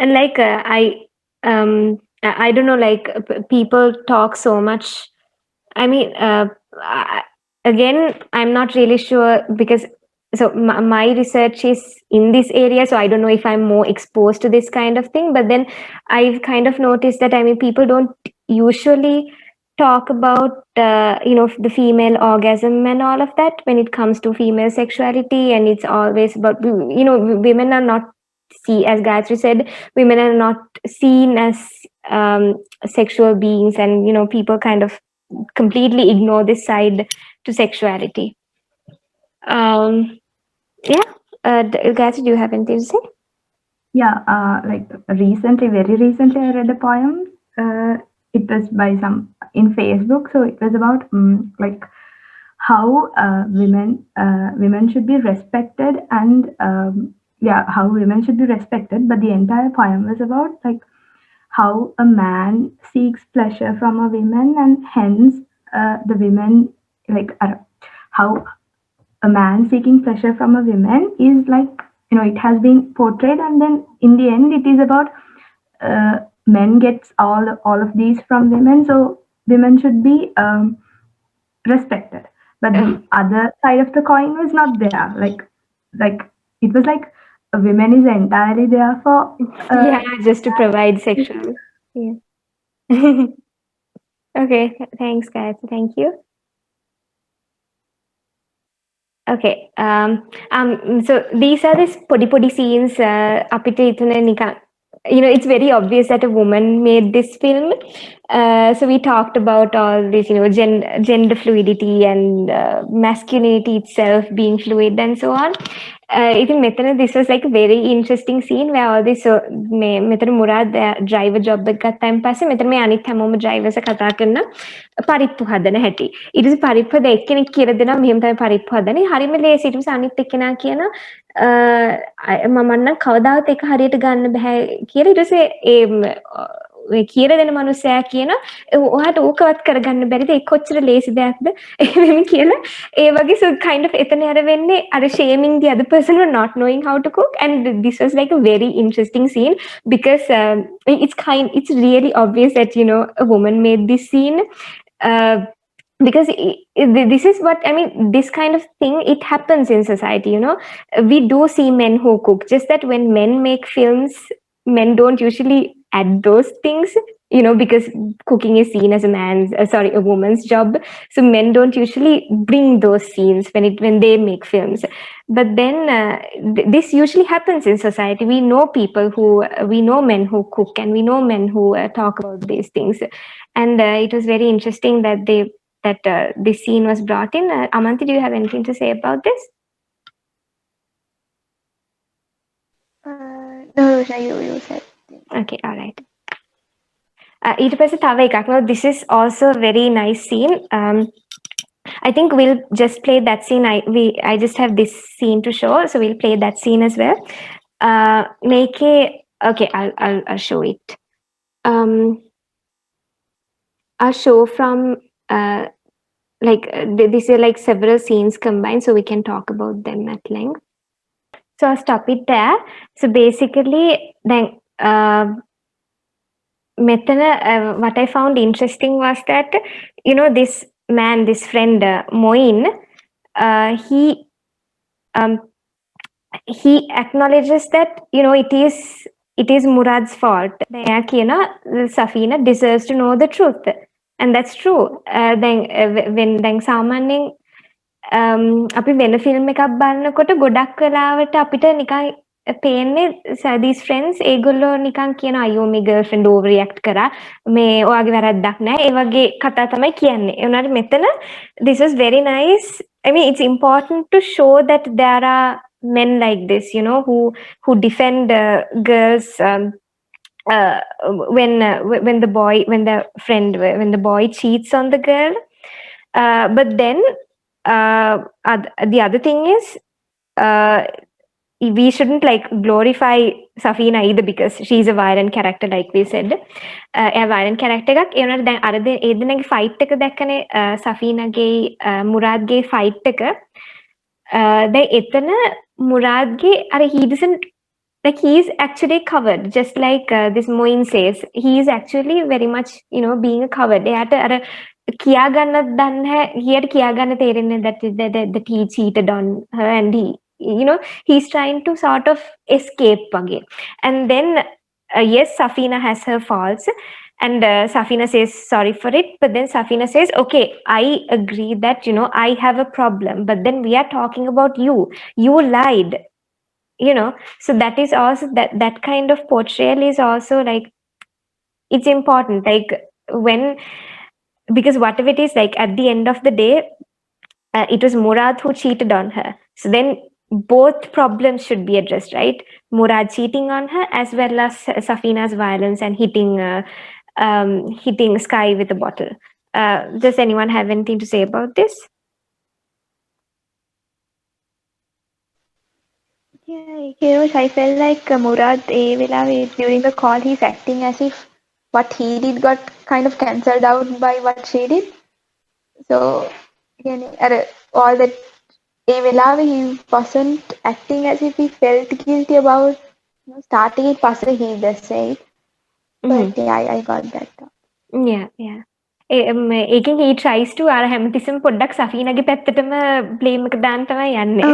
[SPEAKER 1] And like I don't know, like people talk so much. I mean, again, I'm not really sure because so my research is in this area, so I don't know if I'm more exposed to this kind of thing. But then I've kind of noticed that, I mean, people don't usually talk about the female orgasm and all of that when it comes to female sexuality, and it's always about, women are not as Gayatri said, women are not seen as sexual beings, and people kind of completely ignore this side to sexuality. Yeah, Gayatri, do you have anything to say?
[SPEAKER 4] Yeah, like very recently, I read a poem. It was by some in Facebook, so it was about like how women should be respected, and how women should be respected. But the entire poem was about like how a man seeks pleasure from a woman, and hence the women like how a man seeking pleasure from a woman is like, it has been portrayed, and then in the end it is about men gets all of these from women, so women should be respected. But the other side of the coin was not there, like it was like a woman is entirely there for
[SPEAKER 1] Yeah, just to provide sexual. Yeah. Okay, thanks, guys. Thank you. Okay. So these are these podi scenes. Apita itune nikan. It's very obvious that a woman made this film. So we talked about all this, gender fluidity and masculinity itself being fluid and so on. I think this was like a very interesting scene where all this Murad driver job got time pass. Metan me anit hamom drivers a kata karna පරිප්පු හදන හැටි. ඊට පස්සේ පරිප්පු හද එක්කෙනෙක් කියලා දෙනවා මෙහෙම තමයි පරිප්පු හදන්නේ. හරියම ලේසි. ඊට පස්සේ අනිත් එක්කෙනා කියන මම නම් කවදාවත් ඒක හරියට ගන්න බෑ කියලා. ඊට පස්සේ ඒ කියලා දෙන මනුස්සයා කියන ඔයාට ඕකවත් කරගන්න බැරිද? ඒක කොච්චර ලේසි දෙයක්ද? එහෙම කියලා ඒ වගේ so kind of එතන අර වෙන්නේ අර shaming the other person for not knowing how to cook, and this was like a very interesting scene because it's really obvious that a woman made this scene. Because this is what I mean, this kind of thing, it happens in society. We do see men who cook, just that when men make films, men don't usually add those things, because cooking is seen as a woman's job, so men don't usually bring those scenes when they make films. But then this usually happens in society. We know men who cook, and we know men who talk about these things, and it was very interesting that this scene was brought in. Amanthee, do you have anything to say about this?
[SPEAKER 2] No, Rochana, you said.
[SPEAKER 1] Okay, all right. This is also a very nice scene. I think we'll just play that scene. I just have this scene to show, so we'll play that scene as well. Okay, I'll show it. I'll show from these are like several scenes combined, so we can talk about them at length. So I'll stop it there. So basically, then what I found interesting was that this man, this friend Moin, he acknowledges that it is Murad's fault. Safina deserves to know the truth, and that's true. Then සාමාන්‍යයෙන් අපි වෙන film එකක් බලනකොට ගොඩක් වෙලාවට අපිට නිකන් පේන්නේ these friends ඒගොල්ලෝ නිකන් කියන අයියෝ මේ girlfriend overreact කරා, මේ ඔයාගේ වැරද්දක් නෑ, ඒ වගේ කතා තමයි කියන්නේ. ඒ වුණාට මෙතන this is very nice. I mean, it's important to show that there are men like this, who defend girls when the boy cheats on the girl. But then the other thing is we shouldn't like glorify Safina either, because she's a violent character, like we said. A violent character එකක්. ඒ වුණාට දැන් අර ඒ දෙනගේ fight එක දැක්කනේ සෆීනාගේ මුරාද්ගේ fight එක. දැන් එතන මුරාද්ගේ අර he doesn't like, he is actually covered, just like this Moin says. He is actually very much being a coward. එයාට අර කියාගන්න දන්න හියට කියාගන්න තේරෙන්නේ that he cheated on her, and he's trying to sort of escape වගේ. And then yes, Safina has her faults, and Safina says sorry for it, but then Safina says, okay, I agree that I have a problem, but then we are talking about you lied, so that is also that kind of portrayal is also like, it's important, like when, because whatever it is, like at the end of the day, it was Murad who cheated on her, so then both problems should be addressed, right? Murad cheating on her, as well as Safina's violence and hitting Sky with a bottle. Does anyone have anything to say about this?
[SPEAKER 2] Yeah, Kirosh, I felt like Murad during the call, he's acting as if what he did got kind of cancelled out by what she did. So, all that he wasn't acting as if he felt guilty about starting it, possibly he does say it. But yeah, I got that.
[SPEAKER 1] Yeah. ඒකෙන් he tries to අර හැමතිස්සෙම පොඩ්ඩක් සෆීනගේ පැත්තටම blame එක දාන්න තමයි යන්නේ.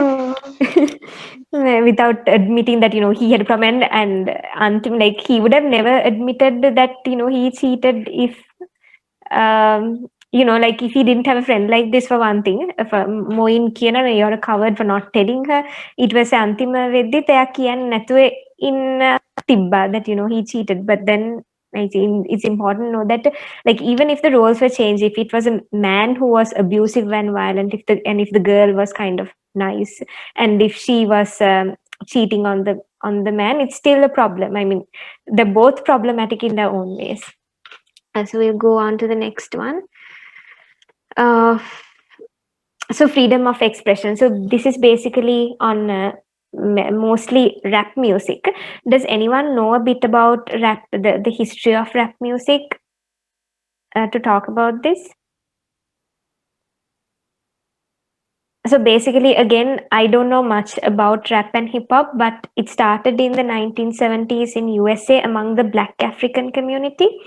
[SPEAKER 1] Without admitting that he had a problem, and until like he would have never admitted that he cheated if like if he didn't have a friend like this, for one thing. If Moin කියන you're covered for not telling her, it was අන්තිම වෙද්දි එයා කියන්නේ නැතුව ඉන්න තිබ්බා that he cheated, but then I think it's important to know that, like, even if the roles were changed, if it was a man who was abusive and violent, if the girl was kind of nice, and if she was cheating on the man, it's still a problem. I mean, they're both problematic in their own ways. So we'll go on to the next one. So freedom of expression. So this is basically on mostly rap music. Does anyone know a bit about rap, the history of rap music, to talk about this? So basically, again, I don't know much about rap and hip hop, but it started in the 1970s in USA among the Black African community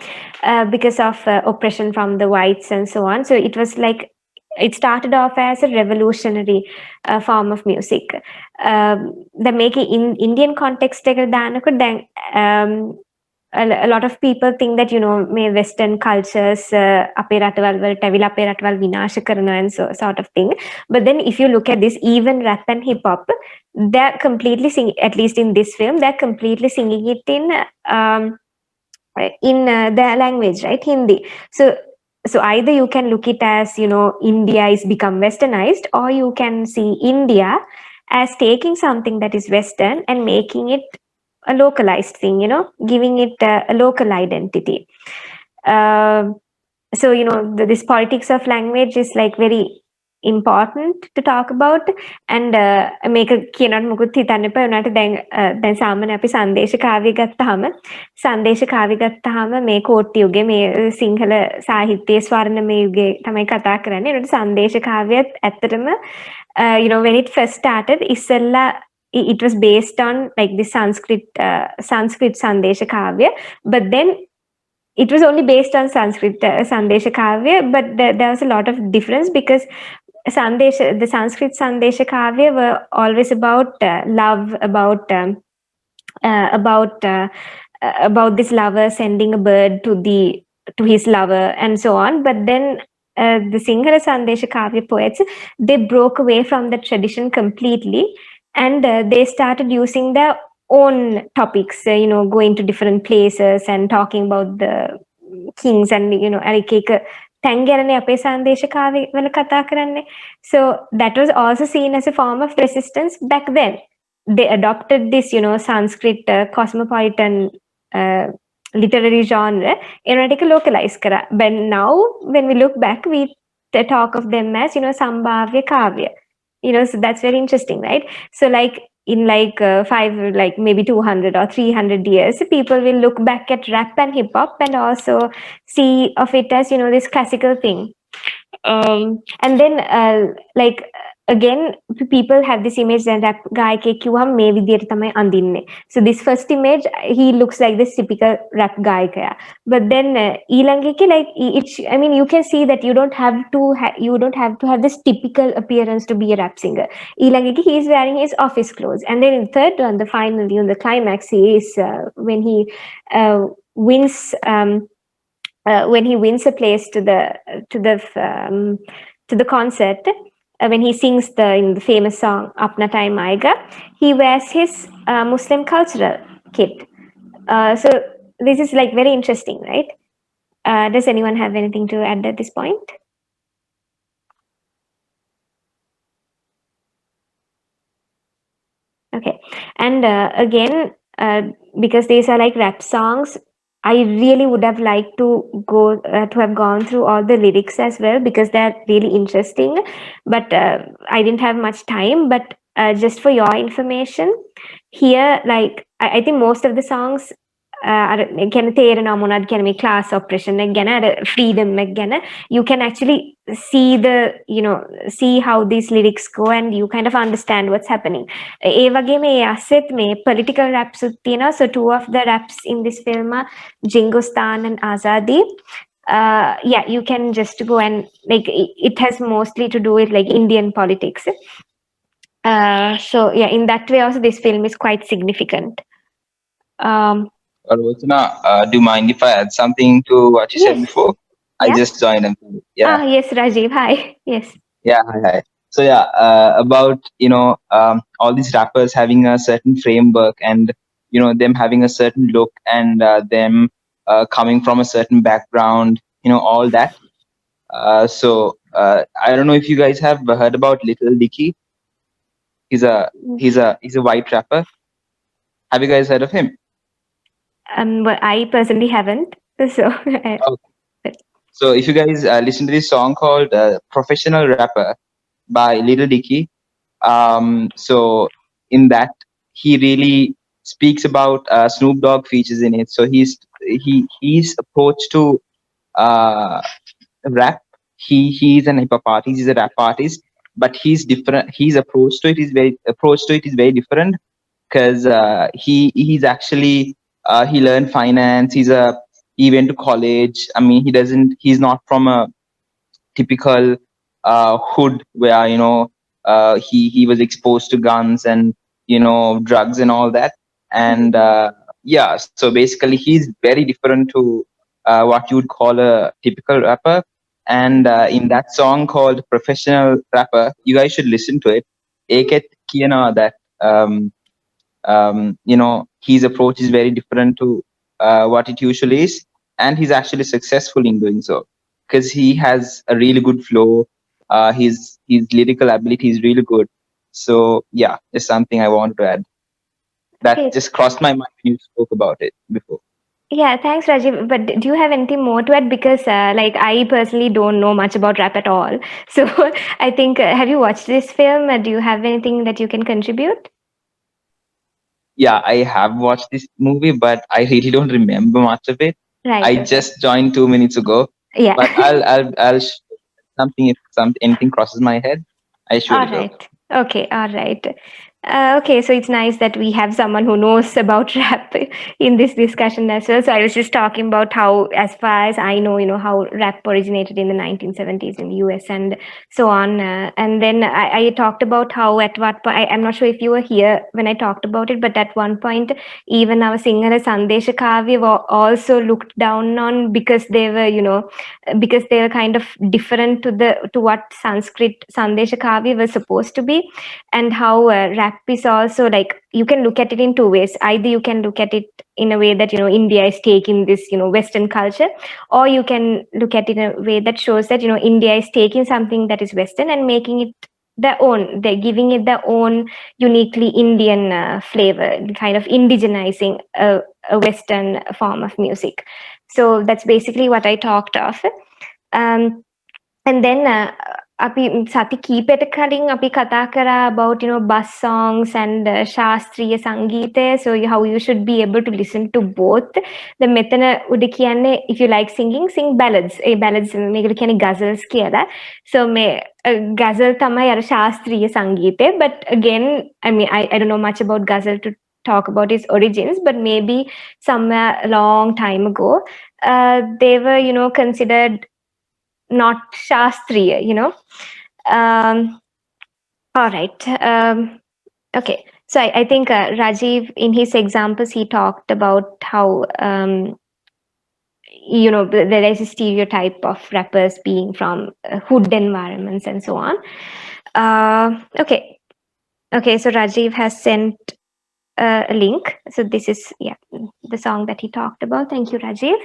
[SPEAKER 1] because of oppression from the whites and so on. So it was like, it started off as a revolutionary form of music. The making in Indian context, a lot of people think that may Western cultures අපේ රටවල් වලට ඇවිල්ලා අපේ රටවල් විනාශ කරනවා and so sort of thing. But then if you look at this, even rap and hip hop, they're completely singing, at least in this film, they're completely singing it in their language, right? Hindi. So either you can look it as India is become westernized, or you can see India as taking something that is Western and making it a localized thing, giving it a local identity. So this politics of language is like very important to talk about, and මේක කියනට මුකුත් හිතන්න එපා. උනාට දැන් සාමාන්‍ය අපි සංදේශ කාව්‍ය ගත්තාම මේ කෝට්ටි යුගේ, මේ සිංහල සාහිත්‍යයේ ස්වර්ණමය යුගේ තමයි කතා කරන්නේ. ඒකට සංදේශ කාව්‍යත් ඇත්තටම when it first started, ඉස්සෙල්ලා it was based on like the Sanskrit Sandesha Kavya, but then it was only based on Sanskrit Sandesha Kavya, but there was a lot of difference, because the Sanskrit Sandesha Kavya were always about love, about this lover sending a bird to his lover and so on. But then the Sinhala Sandesha Kavya poets, they broke away from the tradition completely, and they started using their own topics, going to different places and talking about the kings and so that was also seen as a form of resistance back then. They adopted this Sanskrit cosmopolitan literary genre and localized kara. But now when we look back, we talk of them as Sambhavya Kavya. So that's very interesting, right? So like in maybe 200 or 300 years, people will look back at rap and hip hop and also see of it as this classical thing. And then again, people have this image that rap guy ke kiwaham me vidiyata thamai andinne. So this first image, he looks like this typical rap guy kaya. But then Ilangeke, like I mean, you can see that you don't have to have this typical appearance to be a rap singer. Ilangeke, he is wearing his office clothes, and then in third one, the finally in the climax, he is when he wins. When he wins a place to the um, to the concert, when he sings the famous song "Apna Time Aayega," he wears his Muslim cultural kit. So this is like very interesting, right? Does anyone have anything to add at this point? Okay, and again, because these are like rap songs, I really would have liked to go to have gone through all the lyrics as well because they're really interesting. But I didn't have much time. But just for your information, here, like I think most of the songs අර ගැන තේරෙනවා මොනවද කියන මේ class oppression එක ගැන අර freedom එක ගැන you can actually see how these lyrics go and you kind of understand what's happening. ඒ වගේම ඒ අස්සෙත් මේ political raps උත් තියෙනවා. So two of the raps in this film are Jingostan and Azadi. Yeah, you can just go and like it has mostly to do with like Indian politics. So yeah, in that way also this film is quite significant.
[SPEAKER 5] Rochana, do you mind if I add something to what you said
[SPEAKER 1] Yes.
[SPEAKER 5] before? I
[SPEAKER 1] Yeah.
[SPEAKER 5] just joined. Yeah.
[SPEAKER 1] Yes, Rajiv. Hi. Yes.
[SPEAKER 5] Yeah. Hi. So yeah, about all these rappers having a certain framework and them having a certain look and them coming from a certain background, all that. So I don't know if you guys have heard about Little Dicky. He's a white rapper. Have you guys heard of him?
[SPEAKER 1] But I personally haven't. So.
[SPEAKER 5] Okay. So if you guys listen to this song called "Professional Rapper" by Little Dicky, so in that he really speaks about Snoop Dogg features in it. So his approach to rap, he's an hip hop artist, he's a rap artist, but he's different. His approach to it is very different because he's actually he learned finance. He went to college. I mean, he's not from a typical hood where he was exposed to guns and drugs and all that. And yeah, so basically he's very different to what you would call a typical rapper. And in that song called "Professional Rapper," you guys should listen to it. Eket kiyana that his approach is very different to what it usually is, and he's actually successful in doing so because he has a really good flow. His lyrical ability is really good. So yeah, just something I wanted to add. That just crossed my mind when you spoke about it before.
[SPEAKER 1] Yeah, thanks, Rajiv. But do you have anything more to add? Because like I personally don't know much about rap at all. So I think have you watched this film? Do you have anything that you can contribute?
[SPEAKER 5] Yeah, I have watched this movie, but I really don't remember much of it.
[SPEAKER 1] Right.
[SPEAKER 5] I just joined 2 minutes ago.
[SPEAKER 1] Yeah.
[SPEAKER 5] But I'll something if anything crosses my head, I surely
[SPEAKER 1] All right. Okay. All right. Okay, so it's nice that we have someone who knows about rap in this discussion as well. So I was just talking about how, as far as I know, how rap originated in the 1970s in the US and so on. And then I talked about how at what point, I'm not sure if you were here when I talked about it, but at one point, even our Sinhala Sandesha Kavya were also looked down on because they were, because they were kind of different to what Sanskrit Sandesha Kavya was supposed to be, and how rap is also like you can look at it in two ways. Either you can look at it in a way that India is taking this Western culture, or you can look at it in a way that shows that India is taking something that is Western and making it their own. They're giving it their own uniquely Indian flavor, kind of indigenizing a Western form of music. So that's basically what I talked of. And then අපි සති කීපයට කලින් අපි කතා කරා about bus songs and ශාස්ත්‍රීය සංගීතය, so how you should be able to listen to both. the මෙතන උඩ කියන්නේ if you like singing, sing ballads. A ballads මේකට කියන්නේ ghazals කියලා. so මේ ghazal තමයි අර ශාස්ත්‍රීය සංගීතය. but again, I don't know much about ghazal to talk about its origins, but maybe somewhere a long time ago they were considered not shastriya. All right. Okay. So I think Rajiv, in his examples, he talked about how there is a stereotype of rappers being from hood environments and so on. Okay, so Rajiv has sent a link. So this is the song that he talked about. Thank you, Rajiv.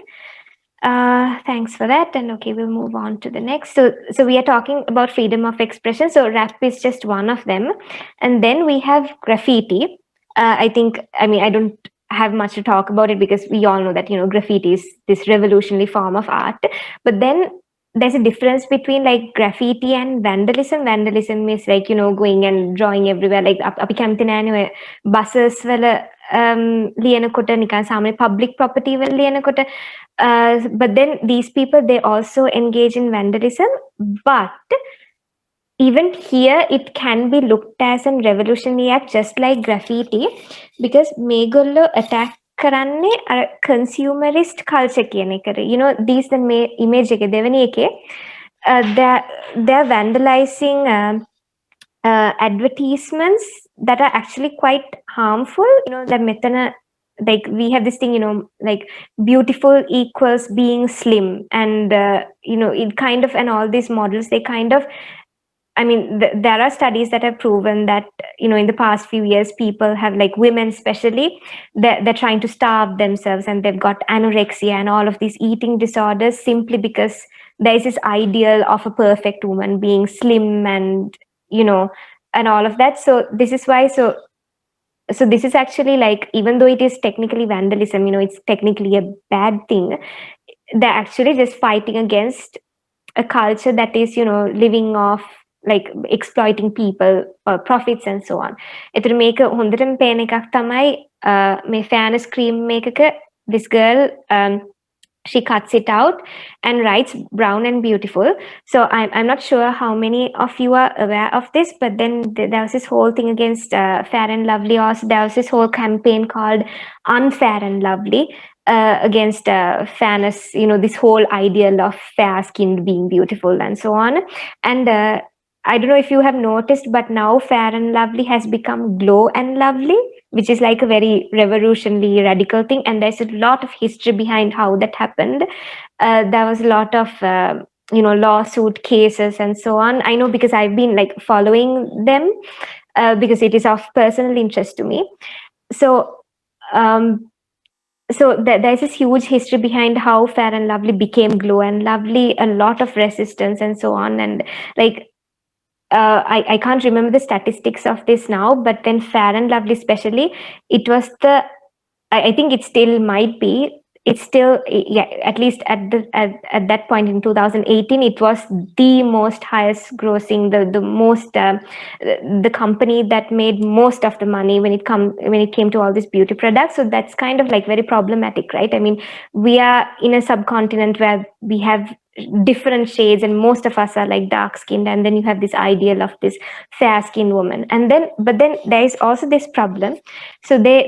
[SPEAKER 1] Thanks for that. And okay, we'll move on to the next. So we are talking about freedom of expression. So rap is just one of them. And then we have graffiti. I don't have much to talk about it because we all know that, graffiti is this revolutionary form of art. But then there's a difference between like graffiti and vandalism. Vandalism is like, going and drawing everywhere. Like අපි කැමති නෑනේ buses වල ලියනකොට නිකන් සාමාන්‍ය public property වල ලියනකොට. But then these people, they also engage in vandalism. But even here, it can be looked as a revolutionary act, just like graffiti, because මේගොල්ලෝ attack කරන්නේ consumerist culture කියන එකට. These the image එක දෙවෙනි එකේ they're vandalizing advertisements that are actually quite harmful. The මෙතන like we have this thing, like beautiful equals being slim, and it kind of, and all these models, they kind of, there are studies that have proven that, in the past few years, people have, like women especially, they're trying to starve themselves, and they've got anorexia and all of these eating disorders simply because there is this ideal of a perfect woman being slim and, and all of that. So this is why, so this is actually like, even though it is technically vandalism, it's technically a bad thing, they're actually just fighting against a culture that is, living off like exploiting people for profits and so on. එතන මේක හොඳටම පේන එකක් තමයි මේ fairness cream මේකක this girl she cuts it out and writes brown and beautiful. So I'm not sure how many of you are aware of this, but then there was this whole thing against Fair and Lovely. Also, there was this whole campaign called Unfair and Lovely against fairness, this whole ideal of fair skinned being beautiful and so on. And I don't know if you have noticed, but now Fair and Lovely has become Glow and Lovely, which is like a very revolutionary, radical thing. And there's a lot of history behind how that happened. There was a lot of, lawsuit cases and so on. I know because I've been like following them because it is of personal interest to me. So, there's this huge history behind how Fair and Lovely became Glow and Lovely, a lot of resistance and so on. And like, I can't remember the statistics of this now, but then Fair and Lovely especially, it was I think it still might be, it's still, at least at that point in 2018, it was the most highest grossing, the most, the company that made most of the money when it came to all these beauty products. So that's kind of like very problematic, right? We are in a subcontinent where we have different shades, and most of us are like dark skinned, and then you have this ideal of this fair skinned woman, but then there is also this problem. So they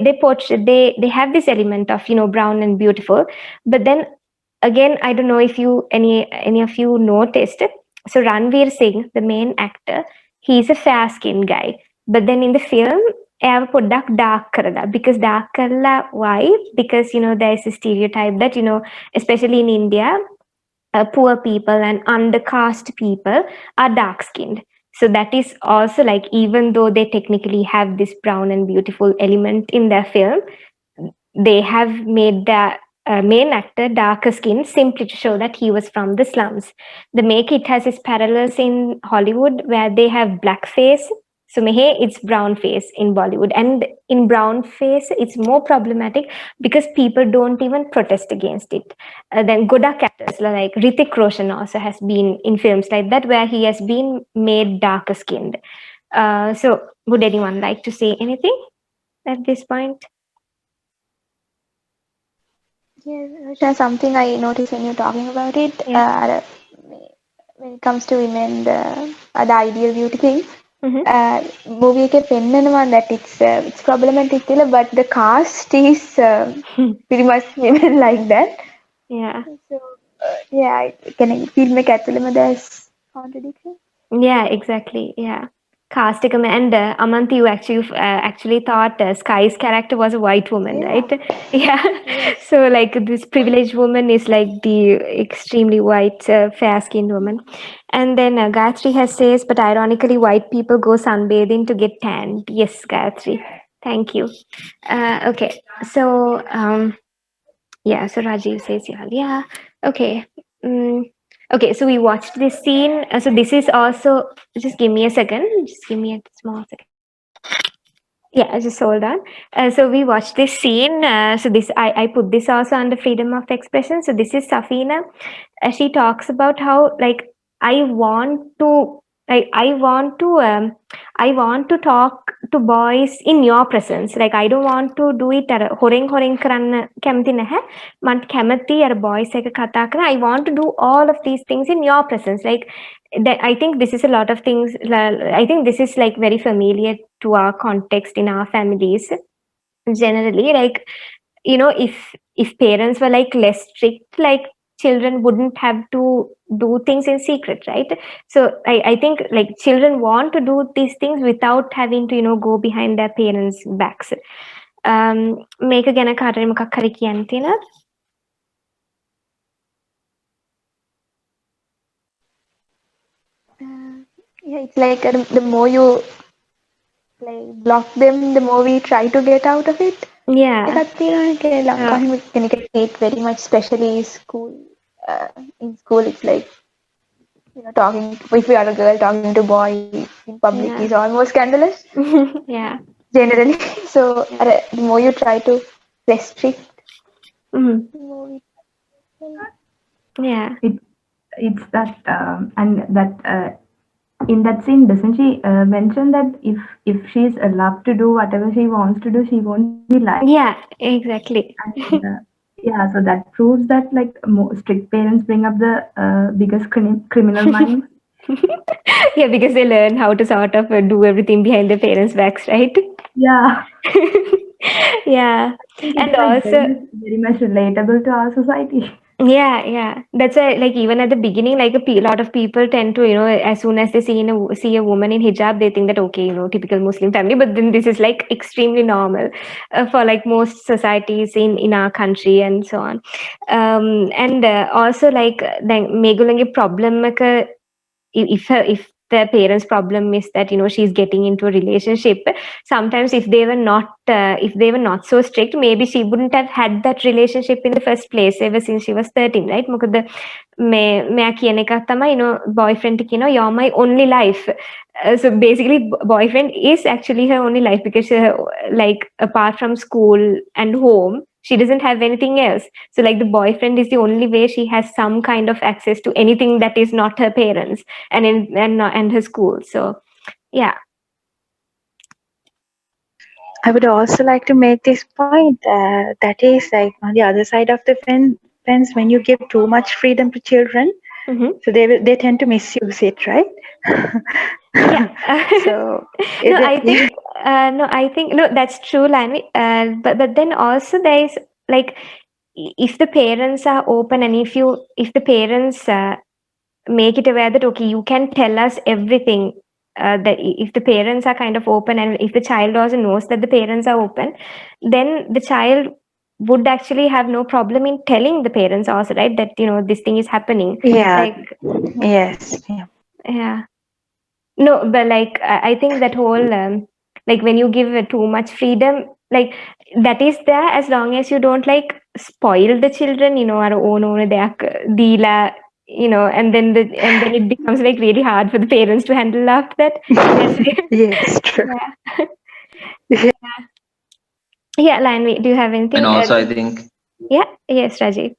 [SPEAKER 1] have this element of brown and beautiful, but then again, I don't know if any of you noticed it. So Ranveer Singh, the main actor, he's a fair skinned guy, but then in the film එයාව පොඩ්ඩක් dark කරලා, because dark කරලා why? Because there is a stereotype that especially in India, poor people and undercaste people are dark skinned. So that is also like, even though they technically have this brown and beautiful element in their film, they have made the main actor darker skinned simply to show that he was from the slums. The make it has its parallels in Hollywood where they have blackface. So mehe it's brown face in Bollywood, and in brown face it's more problematic because people don't even protest against it. Then Godak actors like Hrithik Roshan also has been in films like that where he has been made darker skinned. So would anyone like to say anything at this point?
[SPEAKER 2] Yeah, Rochana, something I noticed when you're talking about it,
[SPEAKER 1] Yeah.
[SPEAKER 2] when it comes to women, the ideal beauty thing,
[SPEAKER 1] Mm-hmm.
[SPEAKER 2] movie එකේ පෙන්නනවා that it's problematic කියලා, but the cast is pretty much women like that.
[SPEAKER 1] Yeah.
[SPEAKER 2] So yeah, can film එක ඇතුළෙම there's contradiction.
[SPEAKER 1] Yeah, exactly. Yeah. Cast and Amanthee, you actually thought Sky's character was a white woman,
[SPEAKER 2] Yeah.
[SPEAKER 1] right? Yeah.
[SPEAKER 2] Yes.
[SPEAKER 1] So like this privileged woman is like the extremely white, fair-skinned woman. And then Gayatri has says, but ironically, white people go sunbathing to get tanned. Yes, Gayatri. Thank you. Okay. So yeah. So Rajiv says, yeah. Okay. Mm, okay. So we watched this scene. So this is also. Just give me a second. Just give me a small second. Yeah, just hold on. So we watched this scene. So this I put this also under freedom of expression. So this is Safina. She talks about how like I want to like I want to talk to boys in your presence. Like I don't want to do it අර හොරෙන් කරන්න කැමති නැහැ. මට කැමති අර boys එක කතා කරන. I want to do all of these things in your presence. Like that, I think this is a lot of things. I think this is like very familiar to our context in our families generally. Like if parents were like less strict, like children wouldn't have to do things in secret, right? So I think like children want to do these things without having to go behind their parents backs. Make again a කාටරි මොකක් හරි කියන්න තියෙනවද?
[SPEAKER 2] Yeah, it's like the more you like block them, the more we try to get out of it.
[SPEAKER 1] Yeah.
[SPEAKER 2] එකක් තියෙනවා ලංකාවේ කෙනෙක් hate very much, especially school. In school, it's like talking. If you are a girl talking to boy in public
[SPEAKER 1] Yeah.
[SPEAKER 2] is almost scandalous.
[SPEAKER 1] Yeah.
[SPEAKER 2] Generally, so the more you try to restrict,
[SPEAKER 1] Mhm.
[SPEAKER 2] the more we
[SPEAKER 1] Yeah.
[SPEAKER 4] It's that and that in that scene, doesn't she mention that if she's allowed to do whatever she wants to do, she won't be liked?
[SPEAKER 1] Yeah, exactly.
[SPEAKER 4] And, yeah, so that proves that like strict parents bring up the biggest criminal minds.
[SPEAKER 1] Yeah, because they learn how to sort of do everything behind their parents' backs, right?
[SPEAKER 4] Yeah,
[SPEAKER 1] Yeah.
[SPEAKER 4] it's
[SPEAKER 1] And
[SPEAKER 4] like
[SPEAKER 1] also
[SPEAKER 4] very much relatable to our society.
[SPEAKER 1] yeah, that's why like even at the beginning, like lot of people tend to as soon as they see a woman in hijab, they think that okay, typical Muslim family, but then this is like extremely normal for like most societies in our country and so on. And also like the megulange problem if the parents' problem is that she's getting into a relationship, sometimes if they were not so strict, maybe she wouldn't have had that relationship in the first place ever since she was 13, right? මොකද මෙයා කියන එකක් තමයි boyfriend you're my only life. So basically boyfriend is actually her only life because like apart from school and home she doesn't have anything else. So like the boyfriend is the only way she has some kind of access to anything that is not her parents and her school. So yeah.
[SPEAKER 6] I would also like to make this point that is like on the other side of the fence, when you give too much freedom to children,
[SPEAKER 1] Mm-hmm.
[SPEAKER 6] so they tend to misuse it, right?
[SPEAKER 1] Yeah.
[SPEAKER 6] So
[SPEAKER 1] I think no, that's true, Lanvi. But then also there is like if the parents are open and if the parents make it aware that okay, you can tell us everything. That if the parents are kind of open and if the child also knows that the parents are open, then the child would actually have no problem in telling the parents also, right? That this thing is happening.
[SPEAKER 6] yeah,
[SPEAKER 1] Like
[SPEAKER 6] yes, yeah.
[SPEAKER 1] yeah. No, but like I think that whole like when you give too much freedom, like that is there as long as you don't like spoil the children, අර ඕන දෙයක් දීලා and then it becomes like really hard for the parents to handle after that.
[SPEAKER 6] Yes, true.
[SPEAKER 1] Yeah. Yeah, Lanvi, do you have anything?
[SPEAKER 5] And also, I think,
[SPEAKER 1] Yeah, yes, Rajiv.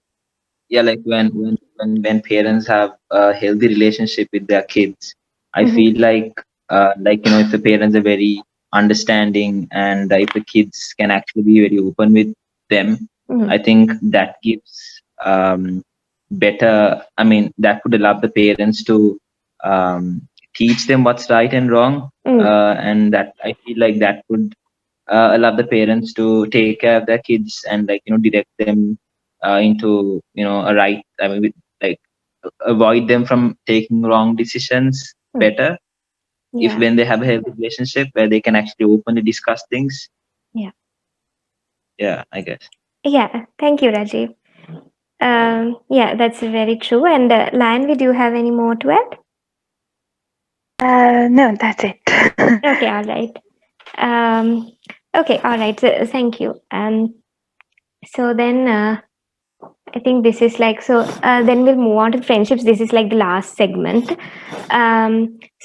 [SPEAKER 5] yeah, like when parents have a healthy relationship with their kids, I
[SPEAKER 1] Mhm.
[SPEAKER 5] feel like if the parents are very understanding, and if the kids can actually be very open with them,
[SPEAKER 1] Mhm.
[SPEAKER 5] I think that gives better. I mean, that would allow the parents to teach them what's right and wrong, and that I feel like that would allow the parents to take care of their kids, and direct them into a right. I mean, like avoid them from taking wrong decisions better if
[SPEAKER 1] Yeah,
[SPEAKER 5] when they have a healthy relationship where they can actually openly discuss things.
[SPEAKER 1] yeah,
[SPEAKER 5] Yeah, I guess.
[SPEAKER 1] yeah. Thank you, Rajiv. Yeah, that's very true. And Lanvi, do you have any more to add?
[SPEAKER 6] No, that's it.
[SPEAKER 1] Okay, all right. Um, okay, all right. So, thank you. So then I think this is like so. Then we'll move on to friendships. This is like the last segment.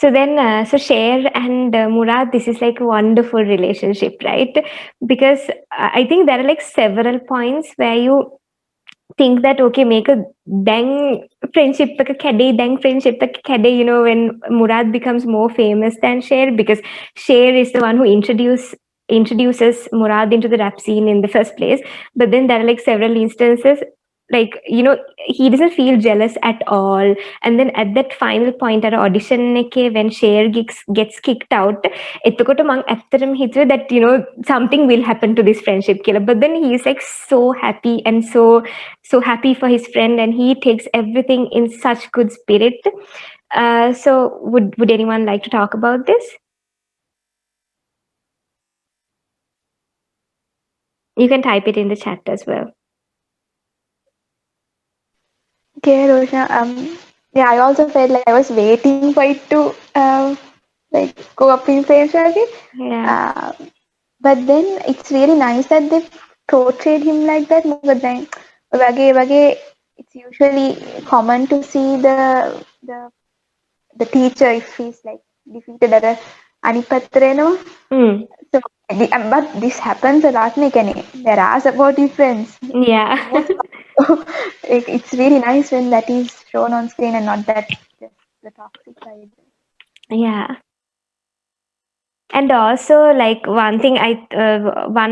[SPEAKER 1] So then, so Cher and Murad, this is like a wonderful relationship, right? Because I think there are like several points where you think that okay, make a dang friendship like a kade dang friendship like kade, when Murad becomes more famous than Cher, because Cher is the one who introduces Murad into the rap scene in the first place. But then there are like several instances, like he doesn't feel jealous at all. And then at that final point at audition when Cher gets kicked out, එතකොට මං ඇත්තටම හිතුවේ that something will happen to this friendship killer, but then he is like so happy and so happy for his friend, and he takes everything in such good spirit. So would anyone like to talk about this? You can type it in the chat as well.
[SPEAKER 2] Okay, Roshna. Yeah, I also felt like I was waiting for it to like go up in flames, Rajiv.
[SPEAKER 1] Yeah.
[SPEAKER 2] But then it's really nice that they portrayed him like that. But then, it's usually common to see the the teacher if he's like defeated at a Anipatra. So, but this happens a lot. There are supportive friends.
[SPEAKER 1] Yeah.
[SPEAKER 2] It's really nice when that is shown on screen and not that just the toxic side.
[SPEAKER 1] Yeah. And also, like one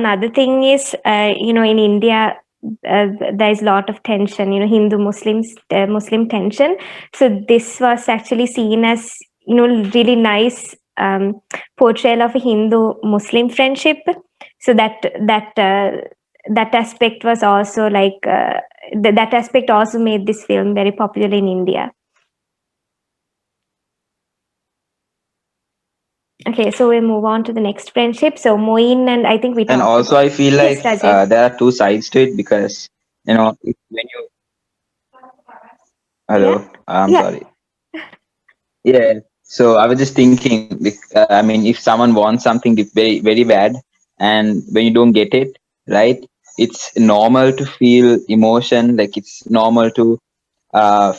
[SPEAKER 1] other thing is, in India, there is a lot of tension, Hindu Muslim tension. So this was actually seen as really nice portrayal of a Hindu Muslim friendship. So that aspect was also like that aspect also made this film very popular in India. Okay, so we move on to the next friendship. So Moin, and I think we
[SPEAKER 5] And
[SPEAKER 1] talked
[SPEAKER 5] also,
[SPEAKER 1] about.
[SPEAKER 5] I feel
[SPEAKER 1] Yes,
[SPEAKER 5] like
[SPEAKER 1] Rajiv.
[SPEAKER 5] there are two sides to it, because when you
[SPEAKER 1] Yeah,
[SPEAKER 5] hello, I'm
[SPEAKER 1] yeah,
[SPEAKER 5] sorry. Yeah. So I was just thinking, I mean, if someone wants something very, very bad, and when you don't get it, right, it's normal to feel emotion. Like, it's normal to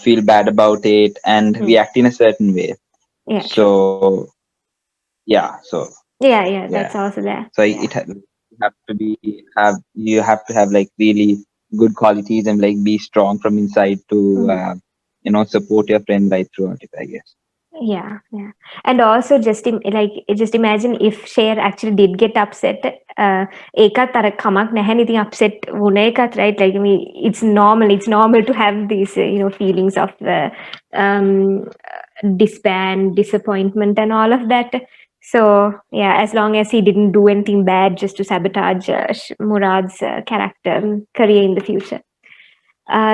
[SPEAKER 5] feel bad about it and react in a certain way.
[SPEAKER 1] yeah, true.
[SPEAKER 5] So, yeah. So,
[SPEAKER 1] Yeah,
[SPEAKER 5] yeah.
[SPEAKER 1] that's also there.
[SPEAKER 5] So you have to have like really good qualities, and like be strong from inside to support your friend right throughout it, I guess.
[SPEAKER 1] Yeah, and also just imagine if Cher actually did get upset. Ekat අර කමක් නැහැ නේ ඉතින් upset වුණ එකත්, right? Like I mean, it's normal to have these feelings of disband, disappointment, and all of that. So yeah, as long as he didn't do anything bad just to sabotage Murad's character and career in the future.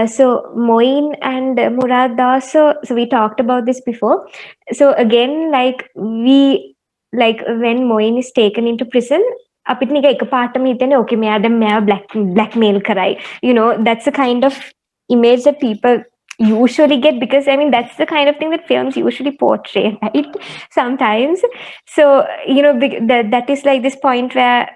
[SPEAKER 1] So Moin and Murad also, so we talked about this before. So again, like when Moin is taken into prison, අපිට නික එකපාරටම හිතෙන්නේ okay මෙයාට මෙයා blackmail කරයි. That's the kind of image that people usually get, because I mean that's the kind of thing that films usually portray, right? Sometimes. So that is like this point where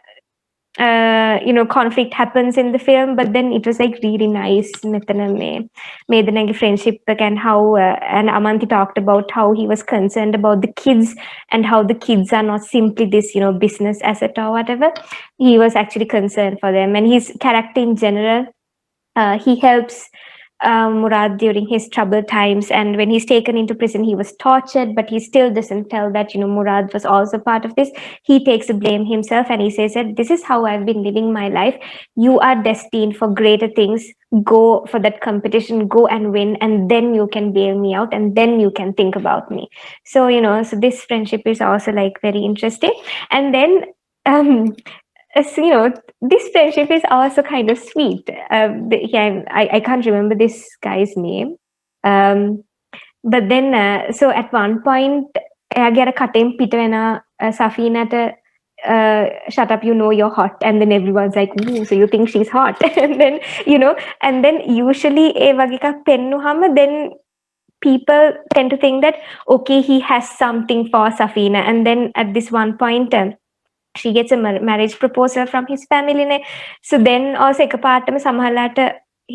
[SPEAKER 1] conflict happens in the film, but then it was like really nice Medanagi friendship and how and Amanthee talked about how he was concerned about the kids and how the kids are not simply this business asset or whatever. He was actually concerned for them, and his character in general, he helps Murad during his troubled times. And when he's taken into prison, he was tortured, but he still doesn't tell that, Murad was also part of this. He takes the blame himself and he says that this is how I've been living my life. You are destined for greater things. Go for that competition, go and win, and then you can bail me out, and then you can think about me. So, so this friendship is also like very interesting. And then, this friendship is also kind of sweet. Yeah, I can't remember this guy's name. But then, so at one point, එයාගේ කටෙන් පිට වෙන සෆීනට shut up, you're hot. And then everyone's like, ooh, so you think she's hot? And then usually ඒ වගේ එකක් පෙන්නුවහම then people tend to think that, okay, he has something for Safina. And then at this one point, she gets a marriage proposal from his family. So then also එකපාරටම සමහරලාට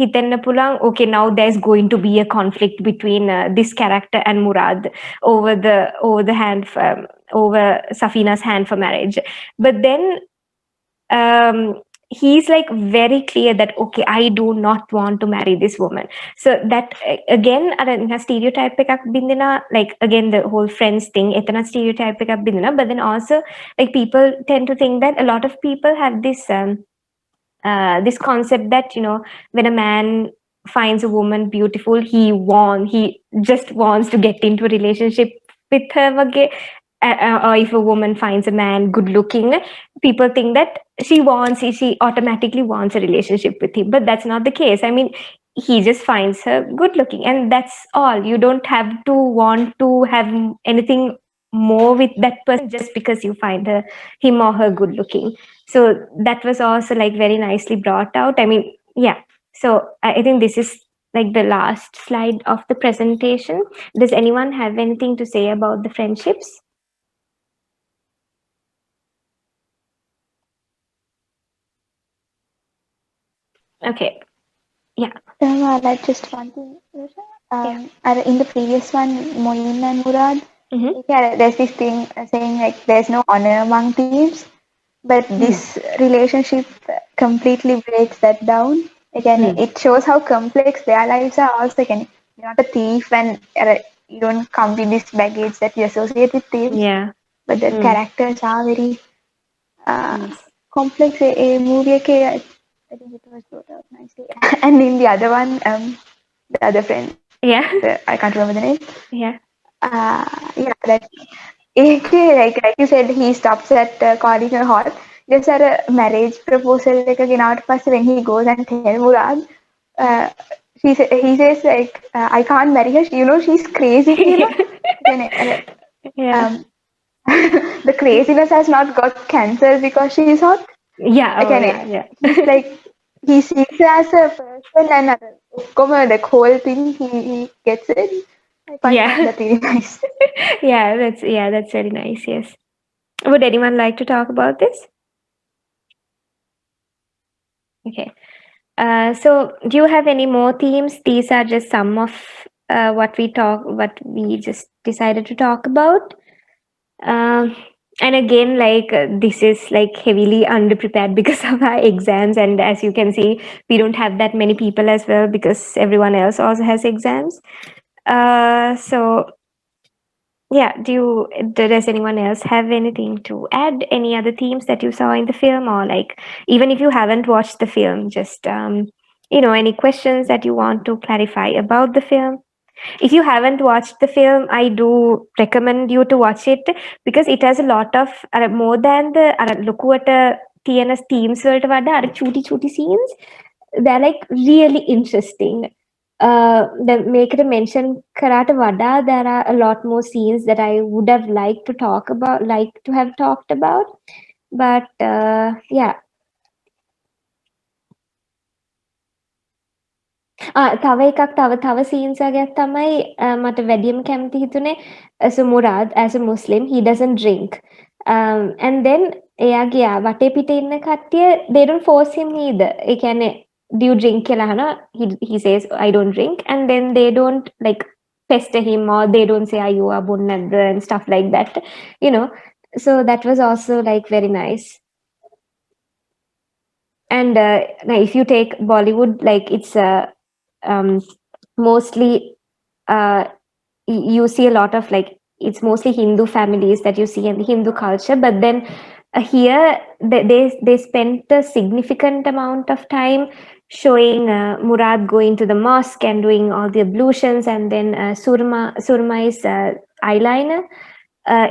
[SPEAKER 1] හිතෙන්න පුළුවන්, okay, now there's going to be a conflict between this character and Murad over Safina's hand for marriage. But then he's like very clear that, okay, I do not want to marry this woman. So that again stereotype එකක් බින්දෙනවා, like again the whole friends thing එතන stereotype එකක් බින්දෙනවා. But then also like people tend to think that a lot of people have this concept that when a man finds a woman beautiful, he just wants to get into a relationship with her wage. Or if a woman finds a man good looking, people think that she automatically wants a relationship with him. But that's not the case. I mean, he just finds her good looking, and that's all. You don't have to want to have anything more with that person just because you find him or her good looking. So that was also like very nicely brought out. I mean, yeah. So I think this is like the last slide of the presentation. Does anyone have anything to say about the friendships? Okay. Yeah.
[SPEAKER 2] Like just one thing, in the previous one, Moin and Murad, there's this thing saying like there's no honor among thieves, but this relationship completely breaks that down. Again, it shows how complex their lives are. Also, again, you're not a thief and you don't come with this baggage that you associate with thieves.
[SPEAKER 1] Yeah.
[SPEAKER 2] But the characters are very complex. A movie, I think it was brought out nicely. And in the other one, the other friend.
[SPEAKER 1] Yeah.
[SPEAKER 2] I can't remember the name.
[SPEAKER 1] Yeah.
[SPEAKER 2] Like you said, he stops at calling her hot. Just at a marriage proposal, like again, out past when he goes and tell Murad, he says like, I can't marry her. She's crazy. The craziness has not got cancer because she is hot.
[SPEAKER 1] Yeah. Yeah.
[SPEAKER 2] He's like, he sees her as a person, and the whole thing he gets it. I find that really nice.
[SPEAKER 1] That's very nice. Yes. Would anyone like to talk about this? Okay. So do you have any more themes? These are just some of what we just decided to talk about. And again, like this is like heavily underprepared because of our exams, and as you can see, we don't have that many people as well because everyone else also has exams. So yeah, does anyone else have anything to add? Any other themes that you saw in the film, or like even if you haven't watched the film, just any questions that you want to clarify about the film? If you haven't watched the film, I do recommend you to watch it because it has a lot of more than the ලොකුවට තියෙන themes වලට වඩා අර චූටි scenes. They're like really interesting. The make it a mention karata vada, there are a lot more scenes that I would have liked to have talked about, but yeah. තව scenes එකක් තමයි මට වැඩියම කැමති හිතුනේ as a Murad, as a Muslim, he doesn't drink. And then එයාගේ වටේ පිට ඉන්න කට්ටිය they don't force him either. ඒ කියන්නේ do you drink කියලා අහනවා, he says I don't drink, and then they don't like pester him, or they don't say you are bonnadda and stuff like that, you know. So that was also like very nice. And now if you take Bollywood, like it's mostly you see a lot of like it's mostly Hindu families that you see in the Hindu culture, but then here they spent a significant amount of time showing Murad going to the mosque and doing all the ablutions, and then Surma is eyeliner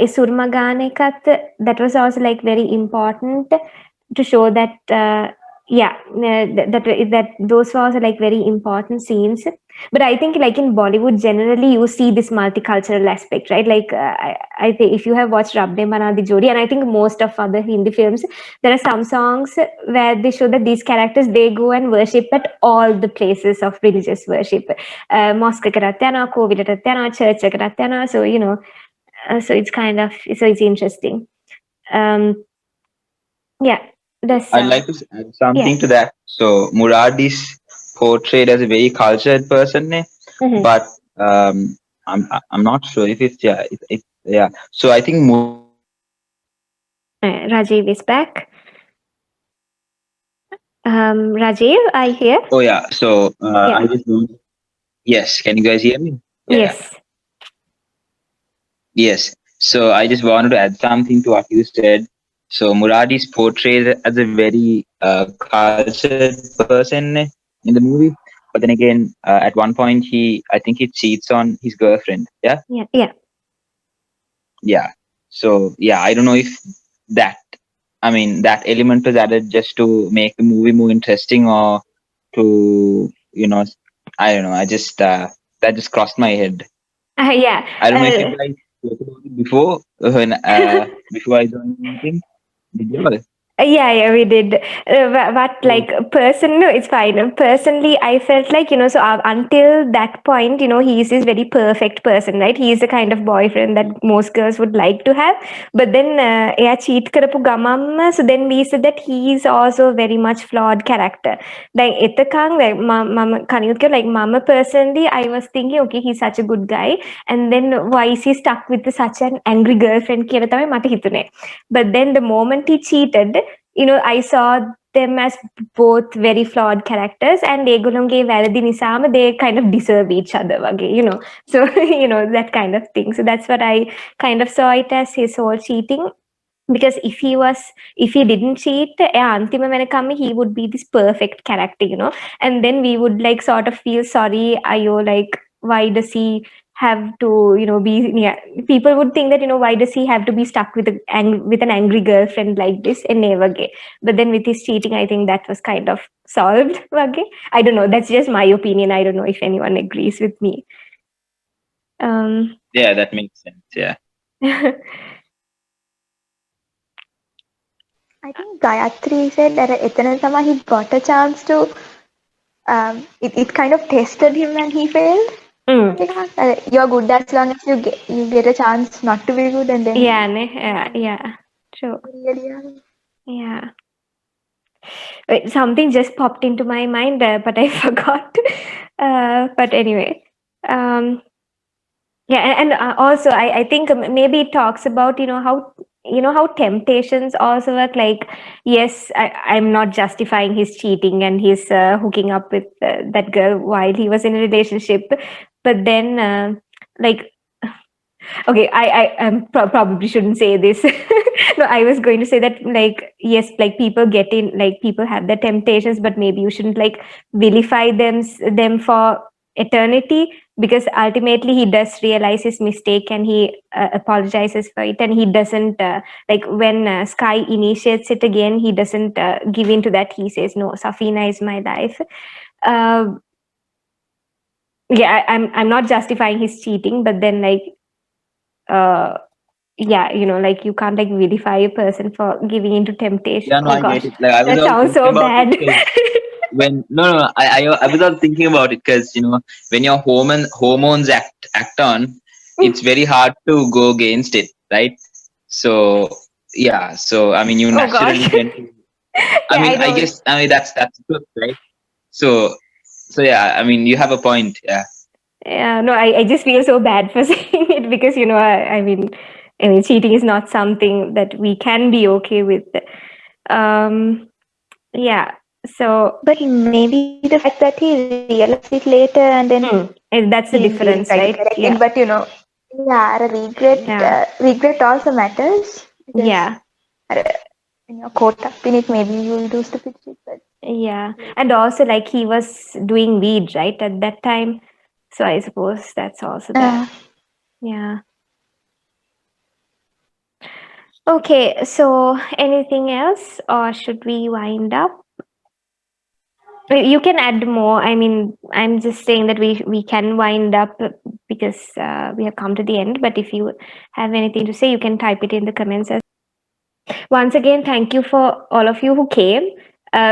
[SPEAKER 1] is Surma Gane kat. That was also like very important to show that that those were also like very important scenes. But I think like in Bollywood generally you see this multicultural aspect, right? Like I think if you have watched Rabbe Manadi Jodi, and I think most of other Hindi films, there are some songs where they show that these characters, they go and worship at all the places of religious worship. Mosque karatana, kovilatana, church karatana. So you know, so it's kind of, so it's interesting. Yeah, that's
[SPEAKER 5] I'd like to add something to that. So Murad is portrayed as a very cultured person, but I'm not sure if it's yeah. So I think
[SPEAKER 1] Rajiv is back. Rajiv, are you here?
[SPEAKER 5] Oh yeah. So I just want. Yes, can you guys hear me?
[SPEAKER 1] Yes.
[SPEAKER 5] Yes. So I just wanted to add something to what you said. So Murad is portrayed as a very cultured person in the movie, but then again, at one point I think he cheats on his girlfriend. Yeah. Yeah. So yeah, I don't know if that, I mean, that element was added just to make the movie more interesting, or to, you know, I don't know. I just that just crossed my head.
[SPEAKER 1] Yeah.
[SPEAKER 5] I don't know if you guys spoke about it before when before I joined the meeting. Did you all?
[SPEAKER 1] Yeah, we did. But like no, it's fine. Personally, I felt like, you know, so until that point, you know, he is this very perfect person, right? He is the kind of boyfriend that most girls would like to have. But then, yeah, cheat karapu gamamma. So then we said that he is also very much flawed character. Like etakang, like mama kaniyutka, like mama personally, I was thinking, okay, he's such a good guy, and then why is he stuck with such an angry girlfriend? Kiyala thamai mata hitune. But then the moment he cheated, you know, I saw them as both very flawed characters, and egulonge වැරදි නිසාම they kind of deserve each other වගේ, you know. So you know, that kind of thing. So that's what I kind of saw it as, his whole cheating. Because if he didn't cheat, antima venakam he would be this perfect character, you know. And then we would like sort of feel sorry, ayo, like why does he have to, you know, be, yeah, people would think that, you know, why does he have to be stuck with with an angry girlfriend like this and never gay. But then with his cheating, I think that was kind of solved. Okay, I don't know, that's just my opinion. I don't know if anyone agrees with me.
[SPEAKER 5] Yeah, that makes sense. Yeah.
[SPEAKER 2] I think Gayatri said that එතන තමයි he got a chance to it kind of tested him and he failed. You're good as long as you get a chance not to be good, and then
[SPEAKER 1] yeah, true.
[SPEAKER 2] Really,
[SPEAKER 1] Yeah. Wait, something just popped into my mind, but I forgot. But anyway, yeah, and also I think maybe it talks about, you know, how temptations also work. Like, yes, I'm not justifying his cheating and his hooking up with that girl while he was in a relationship, but then like, okay, I probably shouldn't say this. No, I was going to say that, like, yes, like people get in, like people have their temptations, but maybe you shouldn't like vilify them for eternity, because ultimately he does realize his mistake and he apologizes for it, and he doesn't like when Sky initiates it again, he doesn't give in to that. He says, no, Safina is my life. Yeah, I'm not justifying his cheating, but then like yeah, you know, like you can't like vilify a person for giving into temptation.
[SPEAKER 5] Yeah, no,
[SPEAKER 1] Oh
[SPEAKER 5] I
[SPEAKER 1] gosh,
[SPEAKER 5] get it. Like, I was
[SPEAKER 1] that sounds so bad.
[SPEAKER 5] When I was not thinking about it, because, you know, when your hormones act on, it's very hard to go against it, right? So Yeah. So I mean, you
[SPEAKER 1] Oh God.
[SPEAKER 5] naturally tend to. I
[SPEAKER 1] Yeah, I
[SPEAKER 5] mean, I
[SPEAKER 1] don't.
[SPEAKER 5] guess that's good, right? So yeah. I mean, you have a point. Yeah.
[SPEAKER 1] Yeah, no, I just feel so bad for saying it because I mean, cheating is not something that we can be okay with. Um, yeah. So
[SPEAKER 2] But maybe the fact that he realized it later and then
[SPEAKER 1] that's the
[SPEAKER 2] he didn't really
[SPEAKER 1] difference,
[SPEAKER 2] try to
[SPEAKER 1] right?
[SPEAKER 2] correct
[SPEAKER 1] Yeah,
[SPEAKER 2] it. But yeah,
[SPEAKER 1] yeah,
[SPEAKER 2] regret also matters because
[SPEAKER 1] yeah,
[SPEAKER 2] when you're caught up in it, maybe you'll do stupid shit. But
[SPEAKER 1] yeah. And also, like he was doing weed, right, at that time. So I suppose that's also there. Yeah. Okay. So anything else, or should we wind up? You can add more. I mean, I'm just saying that we can wind up because we have come to the end. But if you have anything to say, you can type it in the comments. Once again, thank you for all of you who came.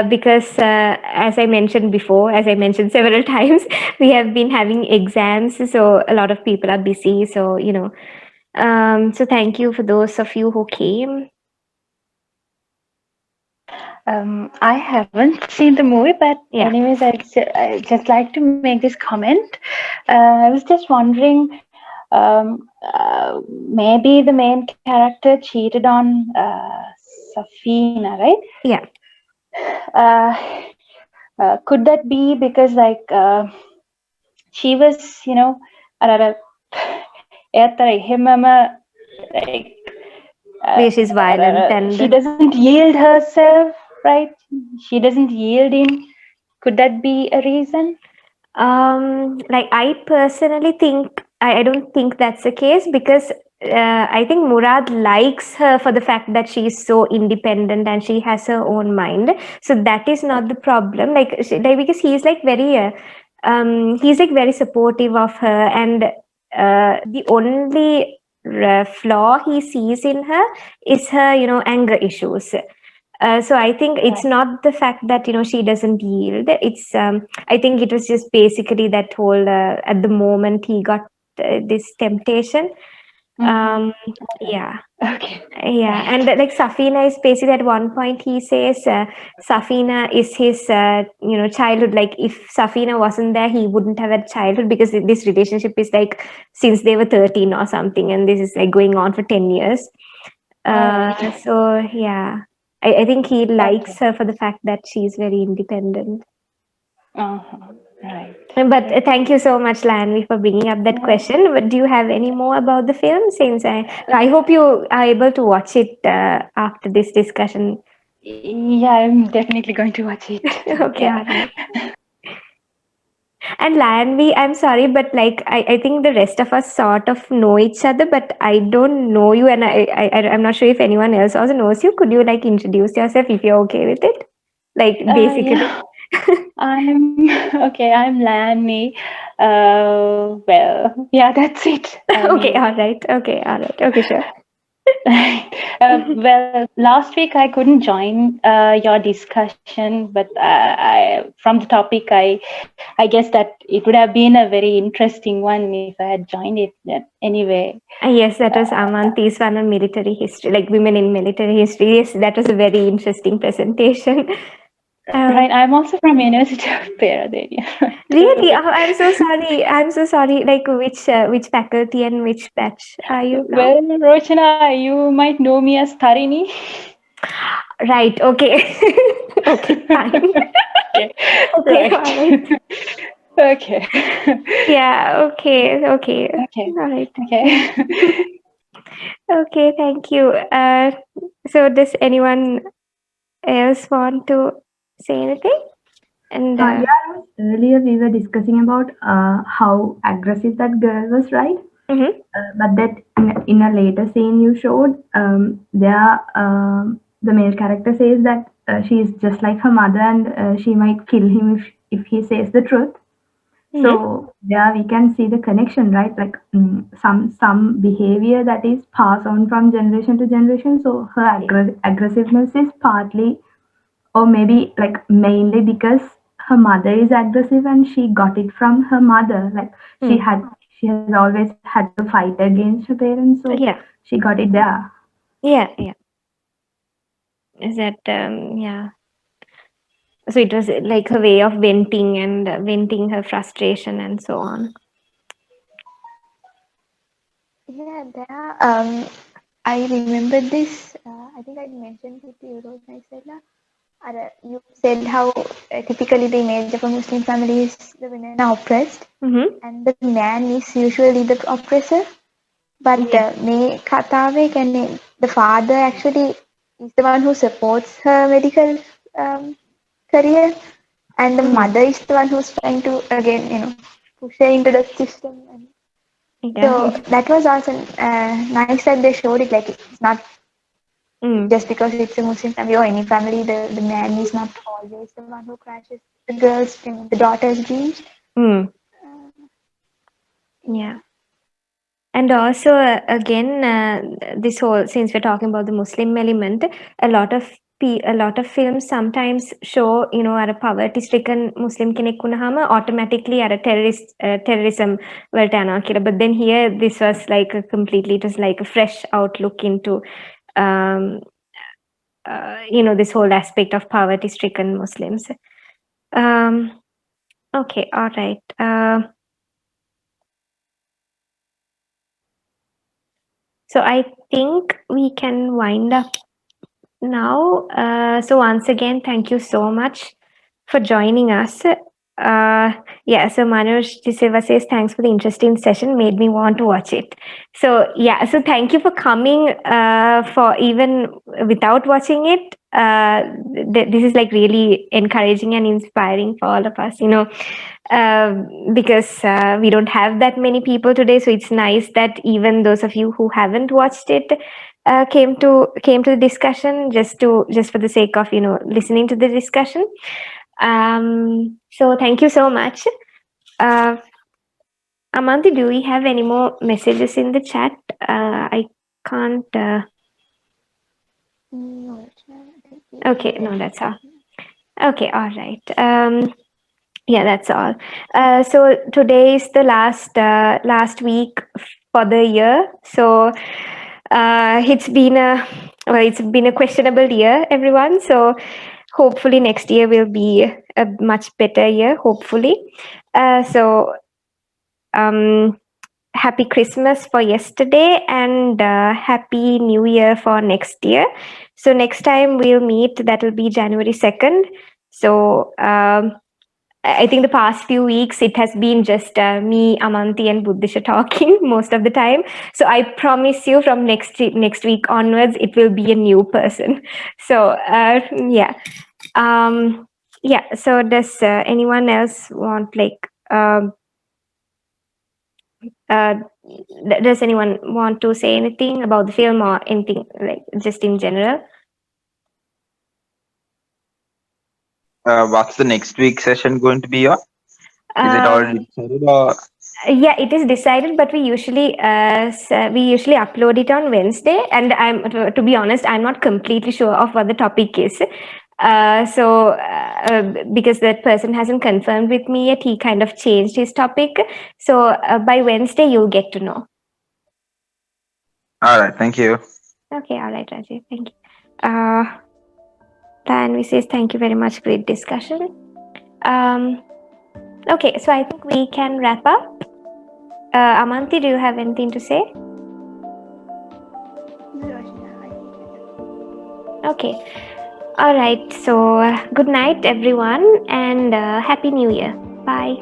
[SPEAKER 1] Because as I mentioned before, as I mentioned several times, we have been having exams, so a lot of people are busy. So so thank you for those of you who came.
[SPEAKER 6] I haven't seen the movie, but
[SPEAKER 1] Yeah.
[SPEAKER 6] anyways, I just like to make this comment. I was just wondering, maybe the main character cheated on Safina, right?
[SPEAKER 1] Yeah.
[SPEAKER 6] Could that be because she was, අර එයාත් අර එහෙමම like
[SPEAKER 1] Because she's violent
[SPEAKER 6] she
[SPEAKER 1] and
[SPEAKER 6] doesn't yield herself, right? She doesn't yield in. Could that be a reason?
[SPEAKER 1] like I personally think I don't think that's the case because I think Murad likes her for the fact that she is so independent and she has her own mind. So that is not the problem. Like because he's like he's like very supportive of her, and the only flaw he sees in her is her anger issues. So I think it's not the fact that she doesn't yield. It's I think it was just basically that whole at the moment he got this temptation. Yeah.
[SPEAKER 6] Okay.
[SPEAKER 1] Yeah, and like Safina is basically at one point he says Safina is his childhood. Like if Safina wasn't there, he wouldn't have a childhood because this relationship is like since they were 13 or something, and this is like going on for 10 years. So yeah, I think he likes her for the fact that she's very independent.
[SPEAKER 6] Right.
[SPEAKER 1] But thank you so much, Lanvi, for bringing up that question. But do you have any more about the film? Since I hope you are able to watch it after this discussion.
[SPEAKER 6] Yeah, I'm definitely going to watch it.
[SPEAKER 1] Okay,
[SPEAKER 6] Yeah.
[SPEAKER 1] all right. And Lanvi, I'm sorry, but like I think the rest of us sort of know each other, but I don't know you, and I'm not sure if anyone else also knows you. Could you like introduce yourself if you're okay with it? Like basically.
[SPEAKER 6] Yeah. I'm okay. I'm Lani. Well, yeah, that's it.
[SPEAKER 1] Okay, all right. Okay, all right. Okay, sure.
[SPEAKER 6] Well, last week I couldn't join your discussion, but from the topic, I guess that it would have been a very interesting one if I had joined it. Anyway.
[SPEAKER 1] Yes, that was Amanthee's one on military history, like women in military history. Yes, that was a very interesting presentation.
[SPEAKER 6] Right, I'm also from University of Peradeniya.
[SPEAKER 1] Really? Oh, I'm so sorry. I'm so sorry. Like which faculty and which batch are you from?
[SPEAKER 6] Well, Rochana, you might know me as Tarini.
[SPEAKER 1] Right. Okay. Okay. Fine.
[SPEAKER 6] Okay.
[SPEAKER 1] Okay.
[SPEAKER 6] Right.
[SPEAKER 1] All right.
[SPEAKER 6] Okay.
[SPEAKER 1] Yeah. Okay. Okay.
[SPEAKER 6] Okay.
[SPEAKER 1] All right.
[SPEAKER 6] Okay.
[SPEAKER 1] Okay. Thank you. So does anyone else want to say anything? And
[SPEAKER 4] Yeah, earlier we were discussing about how aggressive that girl was, right? But that in a later scene you showed, the male character says that she is just like her mother and she might kill him if he says the truth. So there we can see the connection, right? Like some behavior that is passed on from generation to generation. So her aggressiveness is partly, or maybe like mainly because her mother is aggressive and she got it from her mother. Like she has always had to fight against her parents, so
[SPEAKER 1] yeah.
[SPEAKER 4] she got it there.
[SPEAKER 1] Yeah. Yeah. Is that yeah? So it was like her way of venting and venting her frustration and so on.
[SPEAKER 2] Yeah, there are, I remember this. I think I mentioned it to you, Rose. I said, you said how typically the image of a Muslim family is the women are oppressed and the man is usually the oppressor. But මේ කතාවේ කියන්නේ the father actually is the one who supports her medical career, and the mother is the one who's trying to again, push her into the system. And so that was also nice that they showed it. Like it's not just because it's a Muslim family or any family, the man is not always the one who crashes the girls' dreams, the daughter's dreams.
[SPEAKER 1] Yeah. And also, again, this whole, since we're talking about the Muslim element, a lot of films sometimes show, at a poverty-stricken Muslim කෙනෙක් වුණාම automatically at a terrorism වලට යනවා කියලා. But then here, this was like it was like a fresh outlook into, this whole aspect of poverty-stricken Muslims. Okay, all right. So I think we can wind up now. So once again, thank you so much for joining us. Yeah, so Manoj Silva says, thanks for the interesting session, made me want to watch it. So yeah, so thank you for coming for even without watching it. This is like really encouraging and inspiring for all of us, because we don't have that many people today. So it's nice that even those of you who haven't watched it came to the discussion just for the sake of listening to the discussion. So thank you so much. Amanthee, do we have any more messages in the chat? I can't.
[SPEAKER 2] No,
[SPEAKER 1] Okay, no, that's all. Okay, all right. Yeah, that's all. So today is the last week for the year. So it's been a questionable year, everyone. So hopefully next year will be a much better year. Hopefully. So happy Christmas for yesterday and happy New Year for next year. So next time we'll meet, that will be January 2nd. So I think the past few weeks it has been just me, Amanthee, and Buddhisha talking most of the time. So I promise you, from next week onwards, it will be a new person. So yeah, yeah. So does anyone else want does anyone want to say anything about the film or anything just in general?
[SPEAKER 5] What's the next week session going to be on? Is it already decided or?
[SPEAKER 1] Yeah, it is decided, but we usually upload it on Wednesday, and I'm to be honest, I'm not completely sure of what the topic is. Because that person hasn't confirmed with me yet, he kind of changed his topic. So by Wednesday, you'll get to know.
[SPEAKER 5] All right, thank you.
[SPEAKER 1] Okay, all right, Rajiv, thank you. Tanvi says, thank you very much, great discussion. Okay, so I think we can wrap up. Amanthee, do you have anything to say? Okay. All right. So good night, everyone, and Happy New Year. Bye.